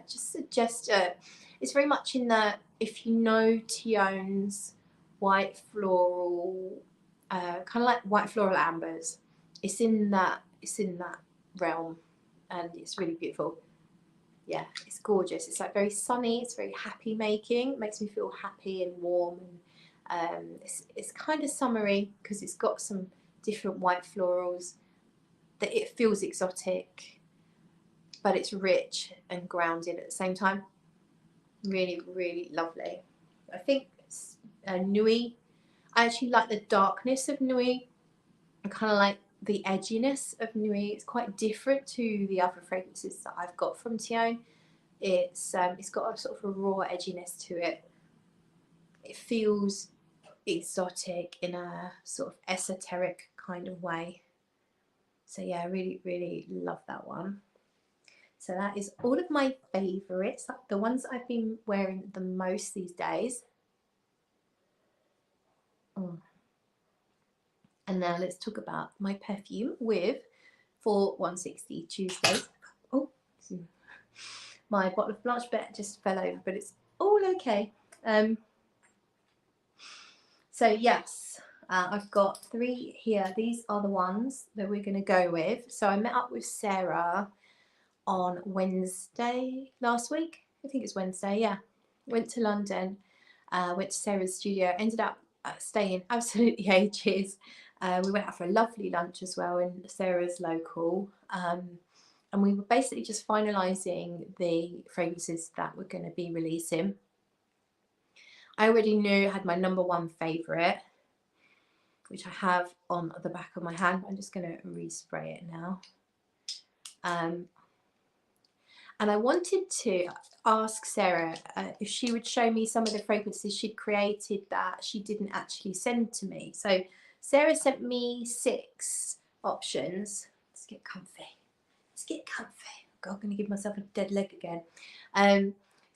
Just a gesture. It's very much in the, if you know Teone's white floral, kind of like white floral ambers, it's in that realm, and it's really beautiful. Yeah, it's gorgeous. It's like very sunny. It's very happy making. It makes me feel happy and warm, and it's kind of summery because it's got some different white florals that it feels exotic, but it's rich and grounded at the same time. Really, really lovely. I think Nuit, I actually like the darkness of Nuit. I kind of like the edginess of Nuit. It's quite different to the other fragrances that I've got from Teone. It's got a sort of a raw edginess to it. It feels exotic in a sort of esoteric kind of way. So yeah, I really, really love that one. So that is all of my favourites, the ones I've been wearing the most these days. And now let's talk about my perfume with, for 160 Tuesdays. Oh, my bottle of Blanche Bet just fell over, but it's all okay. So yes, I've got 3 here. These are the ones that we're going to go with. So I met up with Sarah on Wednesday last week. I think it's Wednesday, yeah. Went to London, went to Sarah's studio, ended up staying absolutely ages. We went out for a lovely lunch as well in Sarah's local. And we were basically just finalising the fragrances that we're going to be releasing. I already knew I had my #1 favourite, which I have on the back of my hand. I'm just going to respray it now. And I wanted to ask Sarah if she would show me some of the fragrances she'd created that she didn't actually send to me. So Sarah sent me 6 options. Let's get comfy. Let's get comfy. God, I'm going to give myself a dead leg again.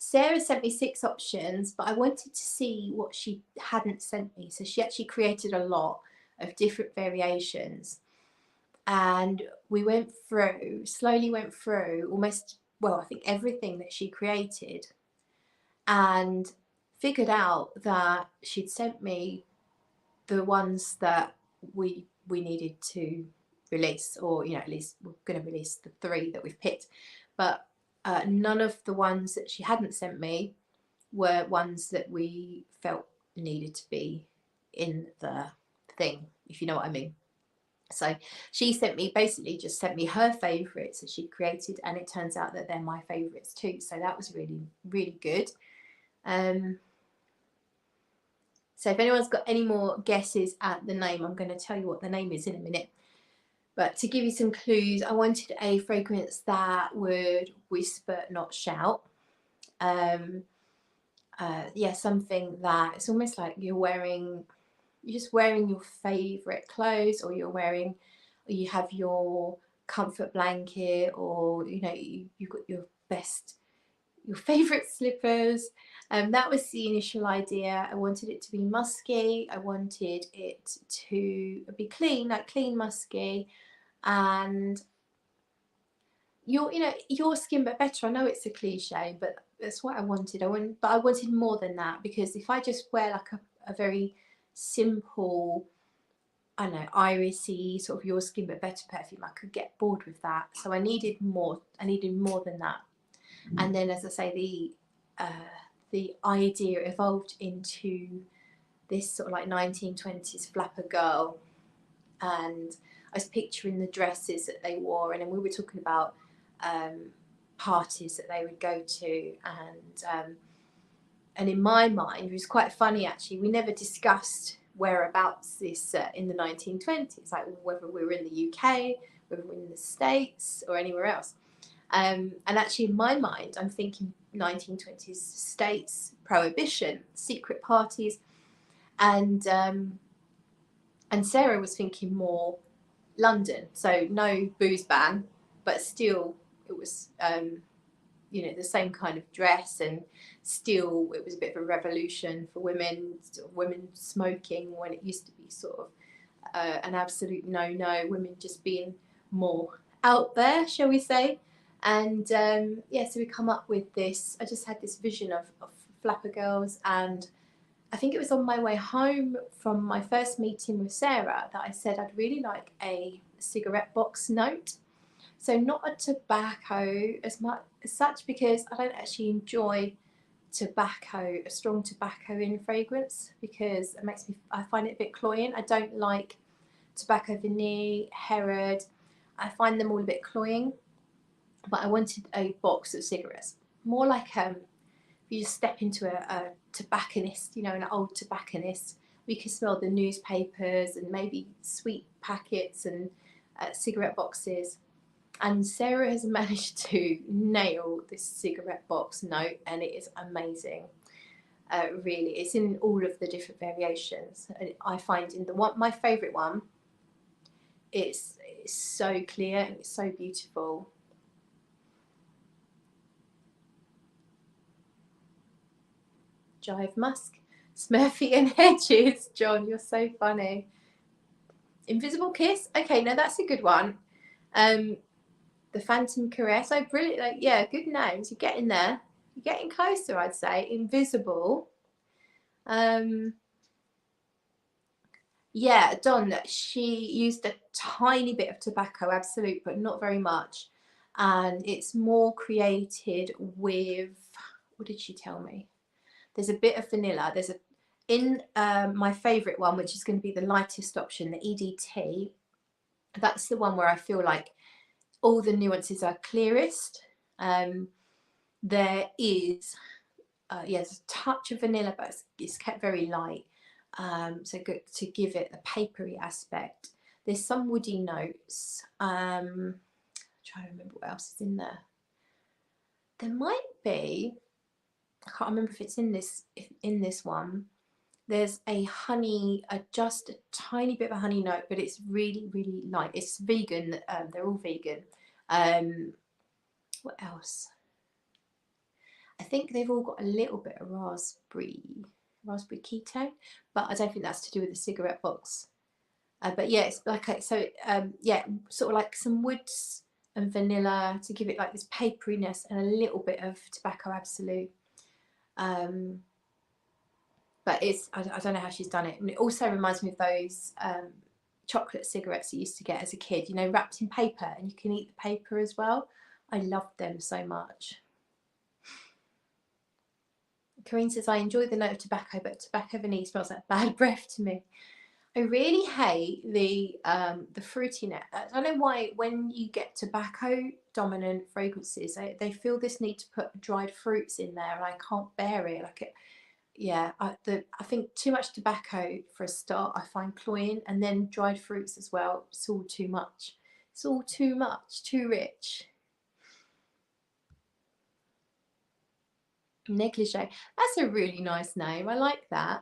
Sarah sent me 6 options, but I wanted to see what she hadn't sent me. So she actually created a lot of different variations. And we slowly went through almost, well, I think everything that she created, and figured out that she'd sent me the ones that we needed to release, or, you know, at least we're going to release the 3 that we've picked. But none of the ones that she hadn't sent me were ones that we felt needed to be in the thing, if you know what I mean. So she basically just sent me her favourites that she created, and it turns out that they're my favourites too. So that was really, really good. So if anyone's got any more guesses at the name, I'm going to tell you what the name is in a minute. But to give you some clues, I wanted a fragrance that would whisper, not shout. Yeah, something that it's almost like you're just wearing your favourite clothes, or you have your comfort blanket, or, you know, you've got your favourite slippers. That was the initial idea. I wanted it to be musky. I wanted it to be clean, like clean musky, and your skin but better. I know it's a cliche, but that's what I wanted. But I wanted more than that, because if I just wear like a very simple, I don't know, irisy sort of your skin but better perfume, I could get bored with that. So I needed more. I needed more than that. And then, as I say, the idea evolved into this sort of like 1920s flapper girl, and I was picturing the dresses that they wore, and then we were talking about parties that they would go to, and in my mind, it was quite funny actually, we never discussed whereabouts this in the 1920s, like whether we were in the UK, whether we were in the States or anywhere else. And actually in my mind, I'm thinking 1920s States, prohibition, secret parties, and Sarah was thinking more London, so no booze ban, but still it was you know, the same kind of dress, and still it was a bit of a revolution for women smoking, when it used to be sort of an absolute no, women just being more out there, shall we say. And yeah, so we come up with this. I just had this vision of flapper girls, and I think it was on my way home from my first meeting with Sarah that I said I'd really like a cigarette box note. So not a tobacco as such, because I don't actually enjoy tobacco, a strong tobacco in fragrance, because I find it a bit cloying. I don't like tobacco vanille, Herod. I find them all a bit cloying. But I wanted a box of cigarettes, more like you just step into a tobacconist, you know, an old tobacconist. We can smell the newspapers and maybe sweet packets and cigarette boxes. And Sarah has managed to nail this cigarette box note, and it is amazing. Really, it's in all of the different variations. And I find in my favourite one, it's so clear and it's so beautiful. Jive Musk, Smurfy and Hedges. John, you're so funny. Invisible Kiss. Okay, no, that's a good one. The Phantom Caress. Oh, brilliant. Like, yeah, good names. You're getting there. You're getting closer, I'd say. Invisible. Yeah, Don, she used a tiny bit of tobacco, absolute, but not very much. And it's more created with, what did she tell me? There's a bit of vanilla. There's in my favourite one, which is going to be the lightest option, the EDT. That's the one where I feel like all the nuances are clearest. There is, there's a touch of vanilla, but it's kept very light. So good to give it the papery aspect. There's some woody notes. I'm trying to remember what else is in there. There might be, I can't remember if it's in this one. There's a honey, just a tiny bit of a honey note, but it's really, really light. It's vegan. They're all vegan. What else? I think they've all got a little bit of raspberry ketone, but I don't think that's to do with the cigarette box. But yeah, it's like yeah, sort of like some woods and vanilla to give it like this paperiness and a little bit of tobacco absolute. But it's, I don't know how she's done it. And it also reminds me of those chocolate cigarettes you used to get as a kid, you know, wrapped in paper, and you can eat the paper as well. I loved them so much. Corinne says, I enjoy the note of tobacco, but tobacco vanilla smells like bad breath to me. I really hate the fruitiness. I don't know why when you get tobacco dominant fragrances, they feel this need to put dried fruits in there, and I can't bear it. Like yeah, I think too much tobacco for a start, I find cloying, and then dried fruits as well. It's all too much. It's all too much, too rich. Negligee. That's a really nice name. I like that.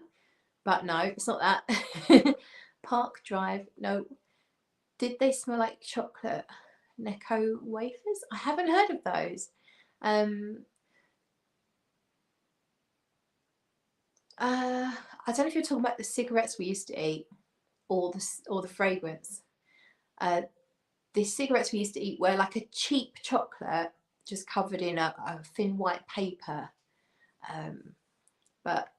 But no, it's not that. Park Drive. No. Did they smell like chocolate? Necco wafers? I haven't heard of those. I don't know if you're talking about the cigarettes we used to eat, or the fragrance. The cigarettes we used to eat were like a cheap chocolate, just covered in a thin white paper. But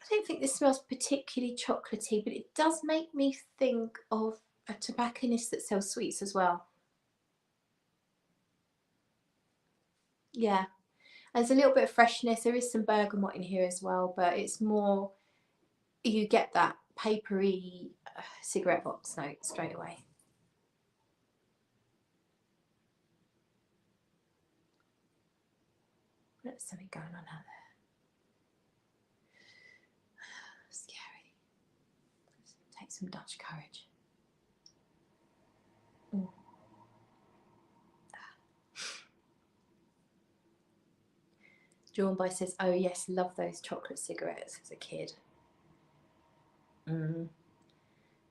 I don't think this smells particularly chocolatey, but it does make me think of a tobacconist that sells sweets as well. Yeah. There's a little bit of freshness. There is some bergamot in here as well, but it's more, you get that papery cigarette box note straight away. There's something going on out there. Scary. Take some Dutch courage. Ooh. Drawn by says, oh yes, love those chocolate cigarettes as a kid.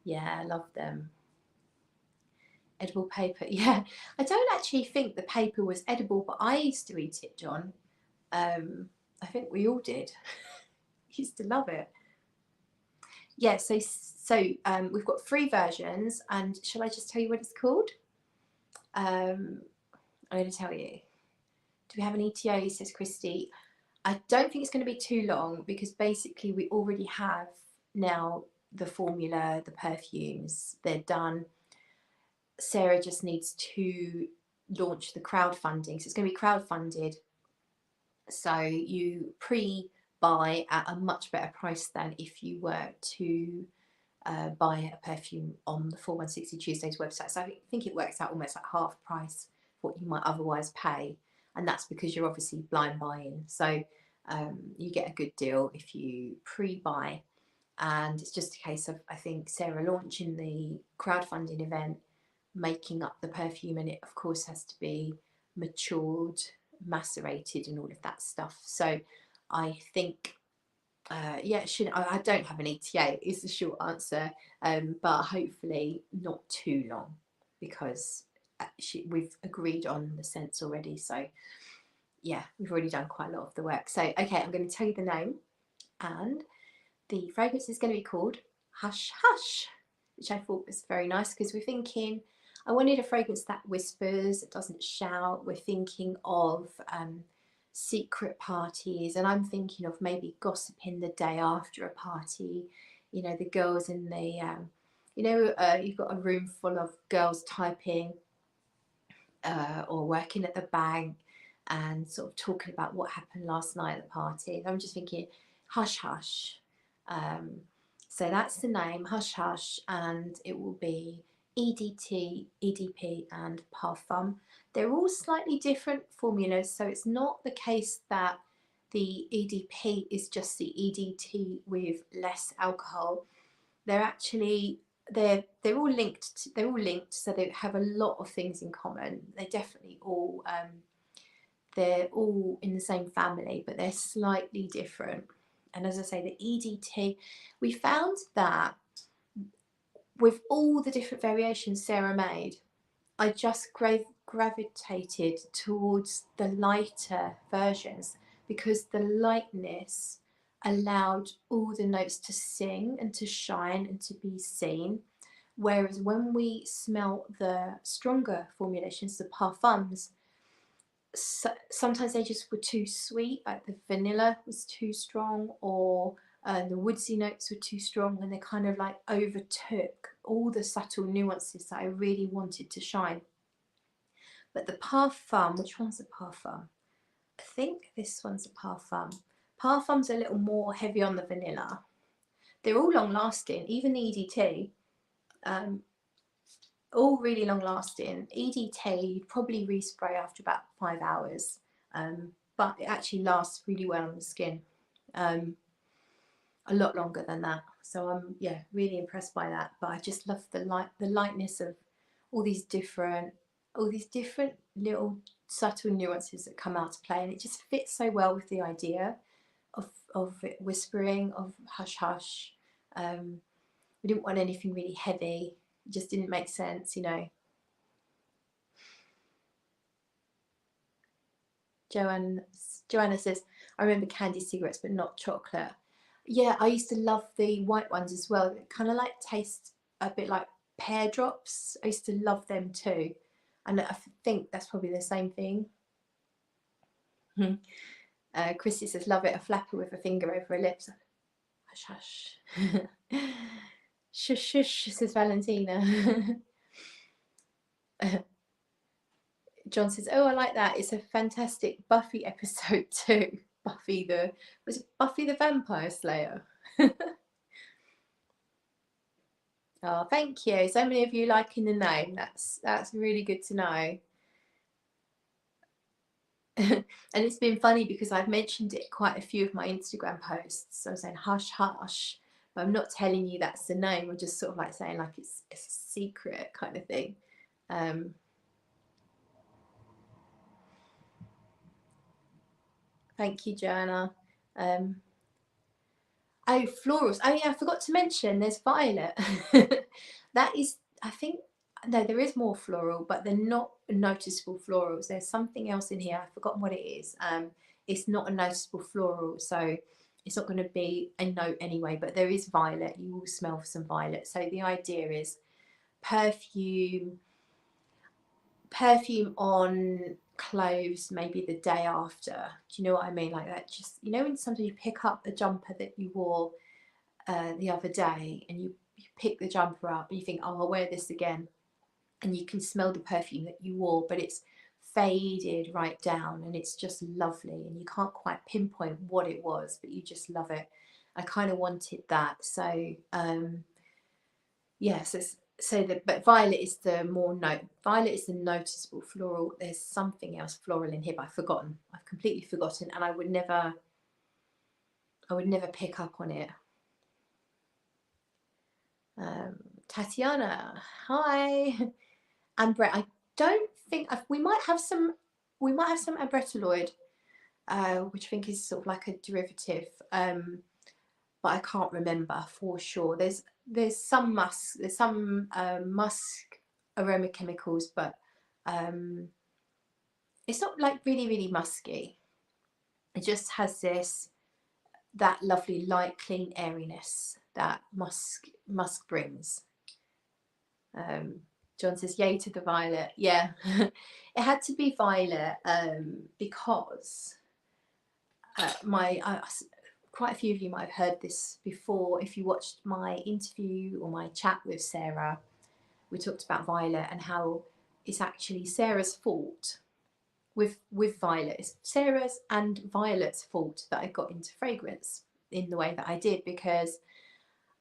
Yeah, I love them. Edible paper. Yeah, I don't actually think the paper was edible, but I used to eat it, John. I think we all did. Used to love it. Yeah, so we've got 3 versions, and shall I just tell you what it's called? I'm going to tell you. Do we have an ETA, says Christy? I don't think it's going to be too long, because basically we already have now the formula, the perfumes, they're done. Sarah just needs to launch the crowdfunding. So it's going to be crowdfunded. So you pre-buy at a much better price than if you were to buy a perfume on the 4160 Tuesdays website. So I think it works out almost like half price what you might otherwise pay. And that's because you're obviously blind buying. So you get a good deal if you pre-buy. And it's just a case of, I think, Sarah launching the crowdfunding event, making up the perfume, and it of course has to be matured, macerated and all of that stuff. So I think yeah, it should, I don't have an ETA is the short answer, but hopefully not too long, because we've agreed on the scents already. So yeah, we've already done quite a lot of the work. So okay, I'm going to tell you the name, and the fragrance is going to be called Hush Hush, which I thought was very nice because we're thinking, I wanted a fragrance that whispers, it doesn't shout. We're thinking of secret parties, and I'm thinking of maybe gossiping the day after a party. You know, the girls in the, you've got a room full of girls typing or working at the bank and sort of talking about what happened last night at the party. I'm just thinking, hush hush. So that's the name, Hush Hush, and it will be EDT, EDP, and Parfum. They're all slightly different formulas, so it's not the case that the EDP is just the EDT with less alcohol. They're actually they're all linked. They're all linked, so they have a lot of things in common. They definitely all they're all in the same family, but they're slightly different. And as I say, the EDT, we found that with all the different variations Sarah made, I just gravitated towards the lighter versions because the lightness allowed all the notes to sing and to shine and to be seen. Whereas when we smell the stronger formulations, the parfums, sometimes they just were too sweet, like the vanilla was too strong, or the woodsy notes were too strong, and they kind of like overtook all the subtle nuances that I really wanted to shine. But the parfum, which one's a parfum? I think this one's a parfum. Parfum's a little more heavy on the vanilla. They're all long lasting, even the EDT, all really long lasting. EDT, you'd probably respray after about 5 hours, but it actually lasts really well on the skin, a lot longer than that. So I'm really impressed by that. But I just love the lightness of all these different little subtle nuances that come out to play, and it just fits so well with the idea of it whispering, of hush hush. We didn't want anything really heavy. It just didn't make sense, you know. Joanna says, I remember candy cigarettes but not chocolate. Yeah, I used to love the white ones as well. They kind of like taste a bit like pear drops. I used to love them too. And I think that's probably the same thing. Christy says, love it, a flapper with a finger over her lips. Hush, hush. Shush, shush, says Valentina. John says, oh, I like that. It's a fantastic Buffy episode too. Was it Buffy the Vampire Slayer? Oh, thank you. So many of you liking the name. That's really good to know. And it's been funny because I've mentioned it quite a few of my Instagram posts. I'm saying hush hush, but I'm not telling you that's the name. I'm just sort of like saying like it's a secret kind of thing. Thank you, Joanna. Oh, florals. Oh yeah, I forgot to mention there's violet. That is, I think, no, there is more floral, but they're not noticeable florals. There's something else in here. I've forgotten what it is. It's not a noticeable floral, so it's not going to be a note anyway, but there is violet. You will smell some violet. So the idea is perfume on clothes maybe the day after. Do you know what I mean? Like that, just, you know, when sometimes you pick up a jumper that you wore the other day, and you pick the jumper up and you think, oh, I'll wear this again, and you can smell the perfume that you wore, but it's faded right down and it's just lovely, and you can't quite pinpoint what it was, but you just love it. I kind of wanted that. So yes, but violet is the noticeable floral. There's something else floral in here, but I've completely forgotten, and I would never pick up on it. Tatiana, hi. Ambre, I don't think we might have some ambretoloid, which I think is sort of like a derivative, but I can't remember for sure. There's some musk aroma chemicals, but it's not like really musky. It just has that lovely light, clean airiness that musk brings. John says, yay to the violet. Yeah, it had to be violet because quite a few of you might have heard this before. If you watched my interview or my chat with Sarah, we talked about violet and how it's actually Sarah's fault with violet. It's Sarah's and Violet's fault that I got into fragrance in the way that I did, because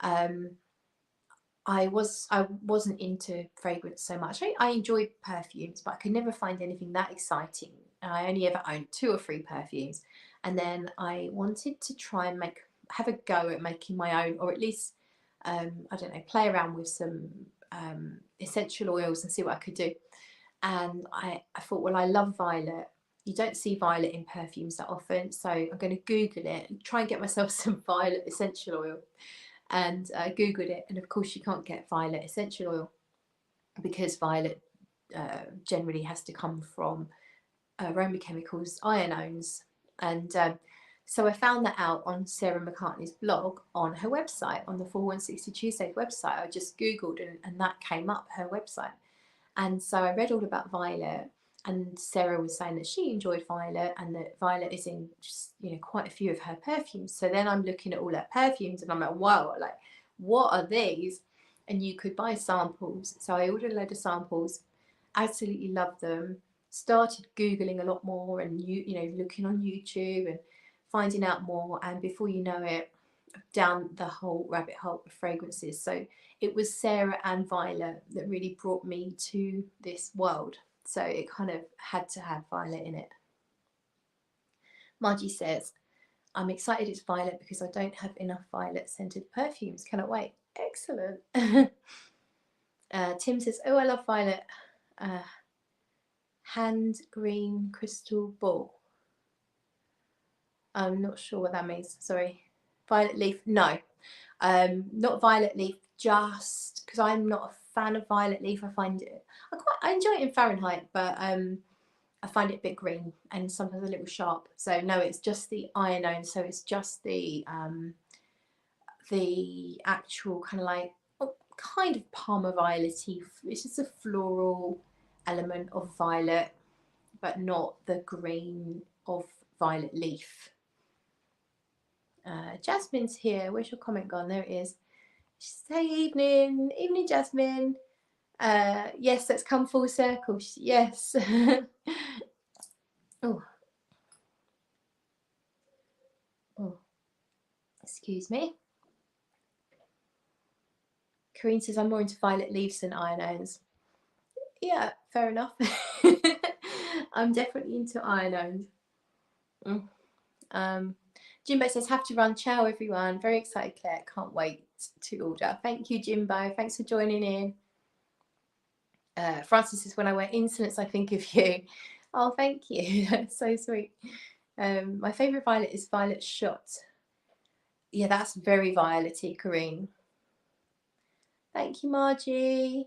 I wasn't into fragrance so much. I enjoyed perfumes, but I could never find anything that exciting. I only ever owned 2 or 3 perfumes, and then I wanted to try and have a go at making my own, or at least I don't know, play around with some essential oils and see what I could do. And I thought, well, I love violet. You don't see violet in perfumes that often, so I'm going to Google it and try and get myself some violet essential oil. And Googled it, and of course you can't get violet essential oil because violet generally has to come from aroma chemicals, ionones. And so I found that out on Sarah McCartney's blog, on her website, on the 4160 Tuesdays website. I just Googled and that came up, her website. And so I read all about violet, and Sarah was saying that she enjoyed violet and that violet is in just, you know, quite a few of her perfumes. So then I'm looking at all her perfumes and I'm like, wow, like, what are these? And you could buy samples. So I ordered a load of samples, absolutely loved them, started Googling a lot more and, you know, looking on YouTube and finding out more. And before you know it, down the whole rabbit hole of fragrances. So it was Sarah and Violet that really brought me to this world. So it kind of had to have violet in it. Margie says, I'm excited it's violet because I don't have enough violet scented perfumes. Cannot wait. Excellent. Tim says, oh, I love violet. Hand green crystal ball. I'm not sure what that means. Sorry. Violet leaf. No, not violet leaf, just because I'm not a fan of violet leaf. I find it, I enjoy it in Fahrenheit, but I find it a bit green and sometimes a little sharp. So no, it's just the ionone. So it's just the actual kind of like kind of Parma violet-y. It's just a floral element of violet, but not the green of violet leaf. Jasmine's here. Where's your comment gone? There it is. Say evening, Jasmine. Yes, let's come full circle. Yes. Oh, excuse me. Corinne says I'm more into violet leaves than ionones. Yeah, fair enough. I'm definitely into ionones. Jimbo says, have to run. Ciao, everyone. Very excited, Claire. Can't wait to order. Thank you, Jimbo. Thanks for joining in. Francis says, when I wear incence, I think of you. Oh, thank you. That's so sweet. My favourite violet is Violet Shot. Yeah, that's very violet-y, Corinne. Thank you, Margie.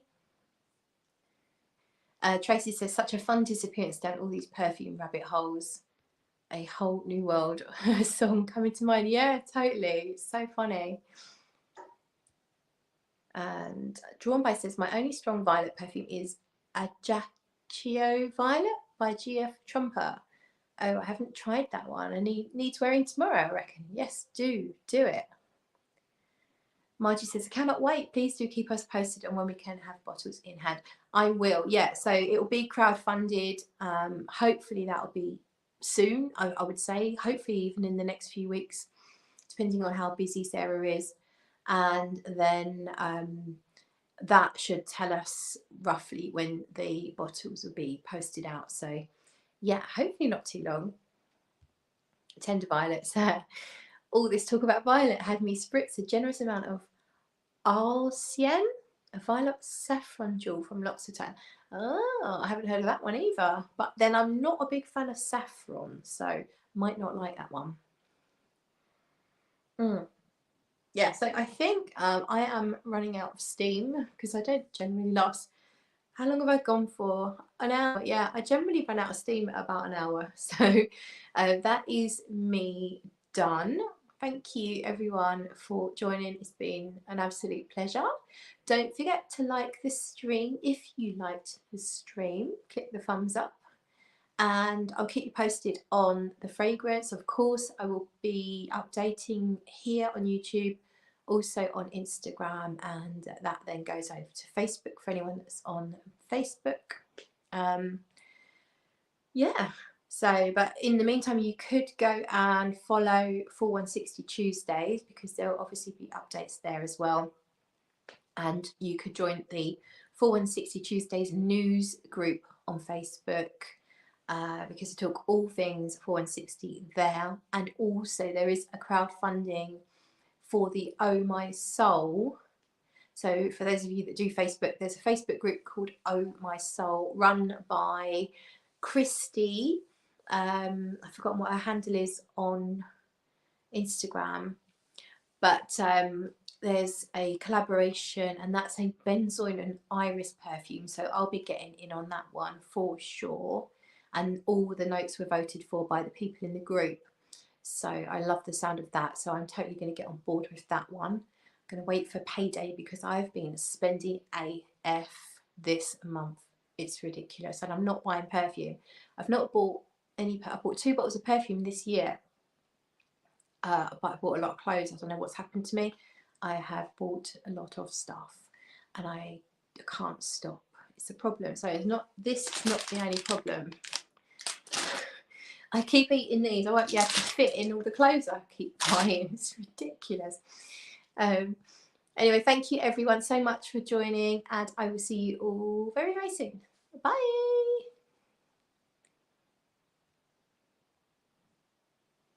Tracy says, such a fun disappearance down all these perfume rabbit holes. A whole new world. Song coming to mind. Yeah, totally. It's so funny. And Drawn By says, my only strong violet perfume is Ajaccio Violet by GF Trumper. Oh, I haven't tried that one. And he needs wearing tomorrow, I reckon. Yes, do it. Margie says, I cannot wait. Please do keep us posted on when we can have bottles in hand. I will, yeah. So it will be crowdfunded. Hopefully that'll be soon, I would say. Hopefully even in the next few weeks, depending on how busy Sarah is. And then that should tell us roughly when the bottles will be posted out. So yeah, hopefully not too long. Tender violets. All this talk about violet had me spritz a generous amount of Artisan, a violet saffron jewel from L'Occitane. Oh, I haven't heard of that one either. But then I'm not a big fan of saffron, so might not like that one. Yeah, so I think I am running out of steam because I don't generally last How long have I gone for? An hour. Yeah, I generally run out of steam at about an hour. So that is me done. Thank you everyone for joining. It's been an absolute pleasure. Don't forget to like the stream if you liked the stream. Click the thumbs up. And I'll keep you posted on the fragrance. Of course, I will be updating here on YouTube, also on Instagram, and that then goes over to Facebook for anyone that's on Facebook. Yeah, so but in the meantime, you could go and follow 4160 Tuesdays, because there will obviously be updates there as well. And you could join the 4160 Tuesdays news group on Facebook, because I talk all things 4160 there. And also there is a crowdfunding for the Oh My Soul. So for those of you that do Facebook, there's a Facebook group called Oh My Soul, run by Christy. I've forgotten what her handle is on Instagram, but there's a collaboration, and that's a benzoin and iris perfume, so I'll be getting in on that one for sure. And all the notes were voted for by the people in the group, so I love the sound of that, so I'm totally going to get on board with that one. I'm going to wait for payday because I've been spendy AF this month. It's ridiculous, and I'm not buying perfume. I've not bought any. I bought 2 bottles of perfume this year, but I bought a lot of clothes. I don't know what's happened to me. I have bought a lot of stuff and I can't stop. It's a problem. So it's not, this is not the only problem. I keep eating these. I won't be able to fit in all the clothes I keep buying. It's ridiculous. Anyway, thank you everyone so much for joining, and I will see you all very, very soon. Bye.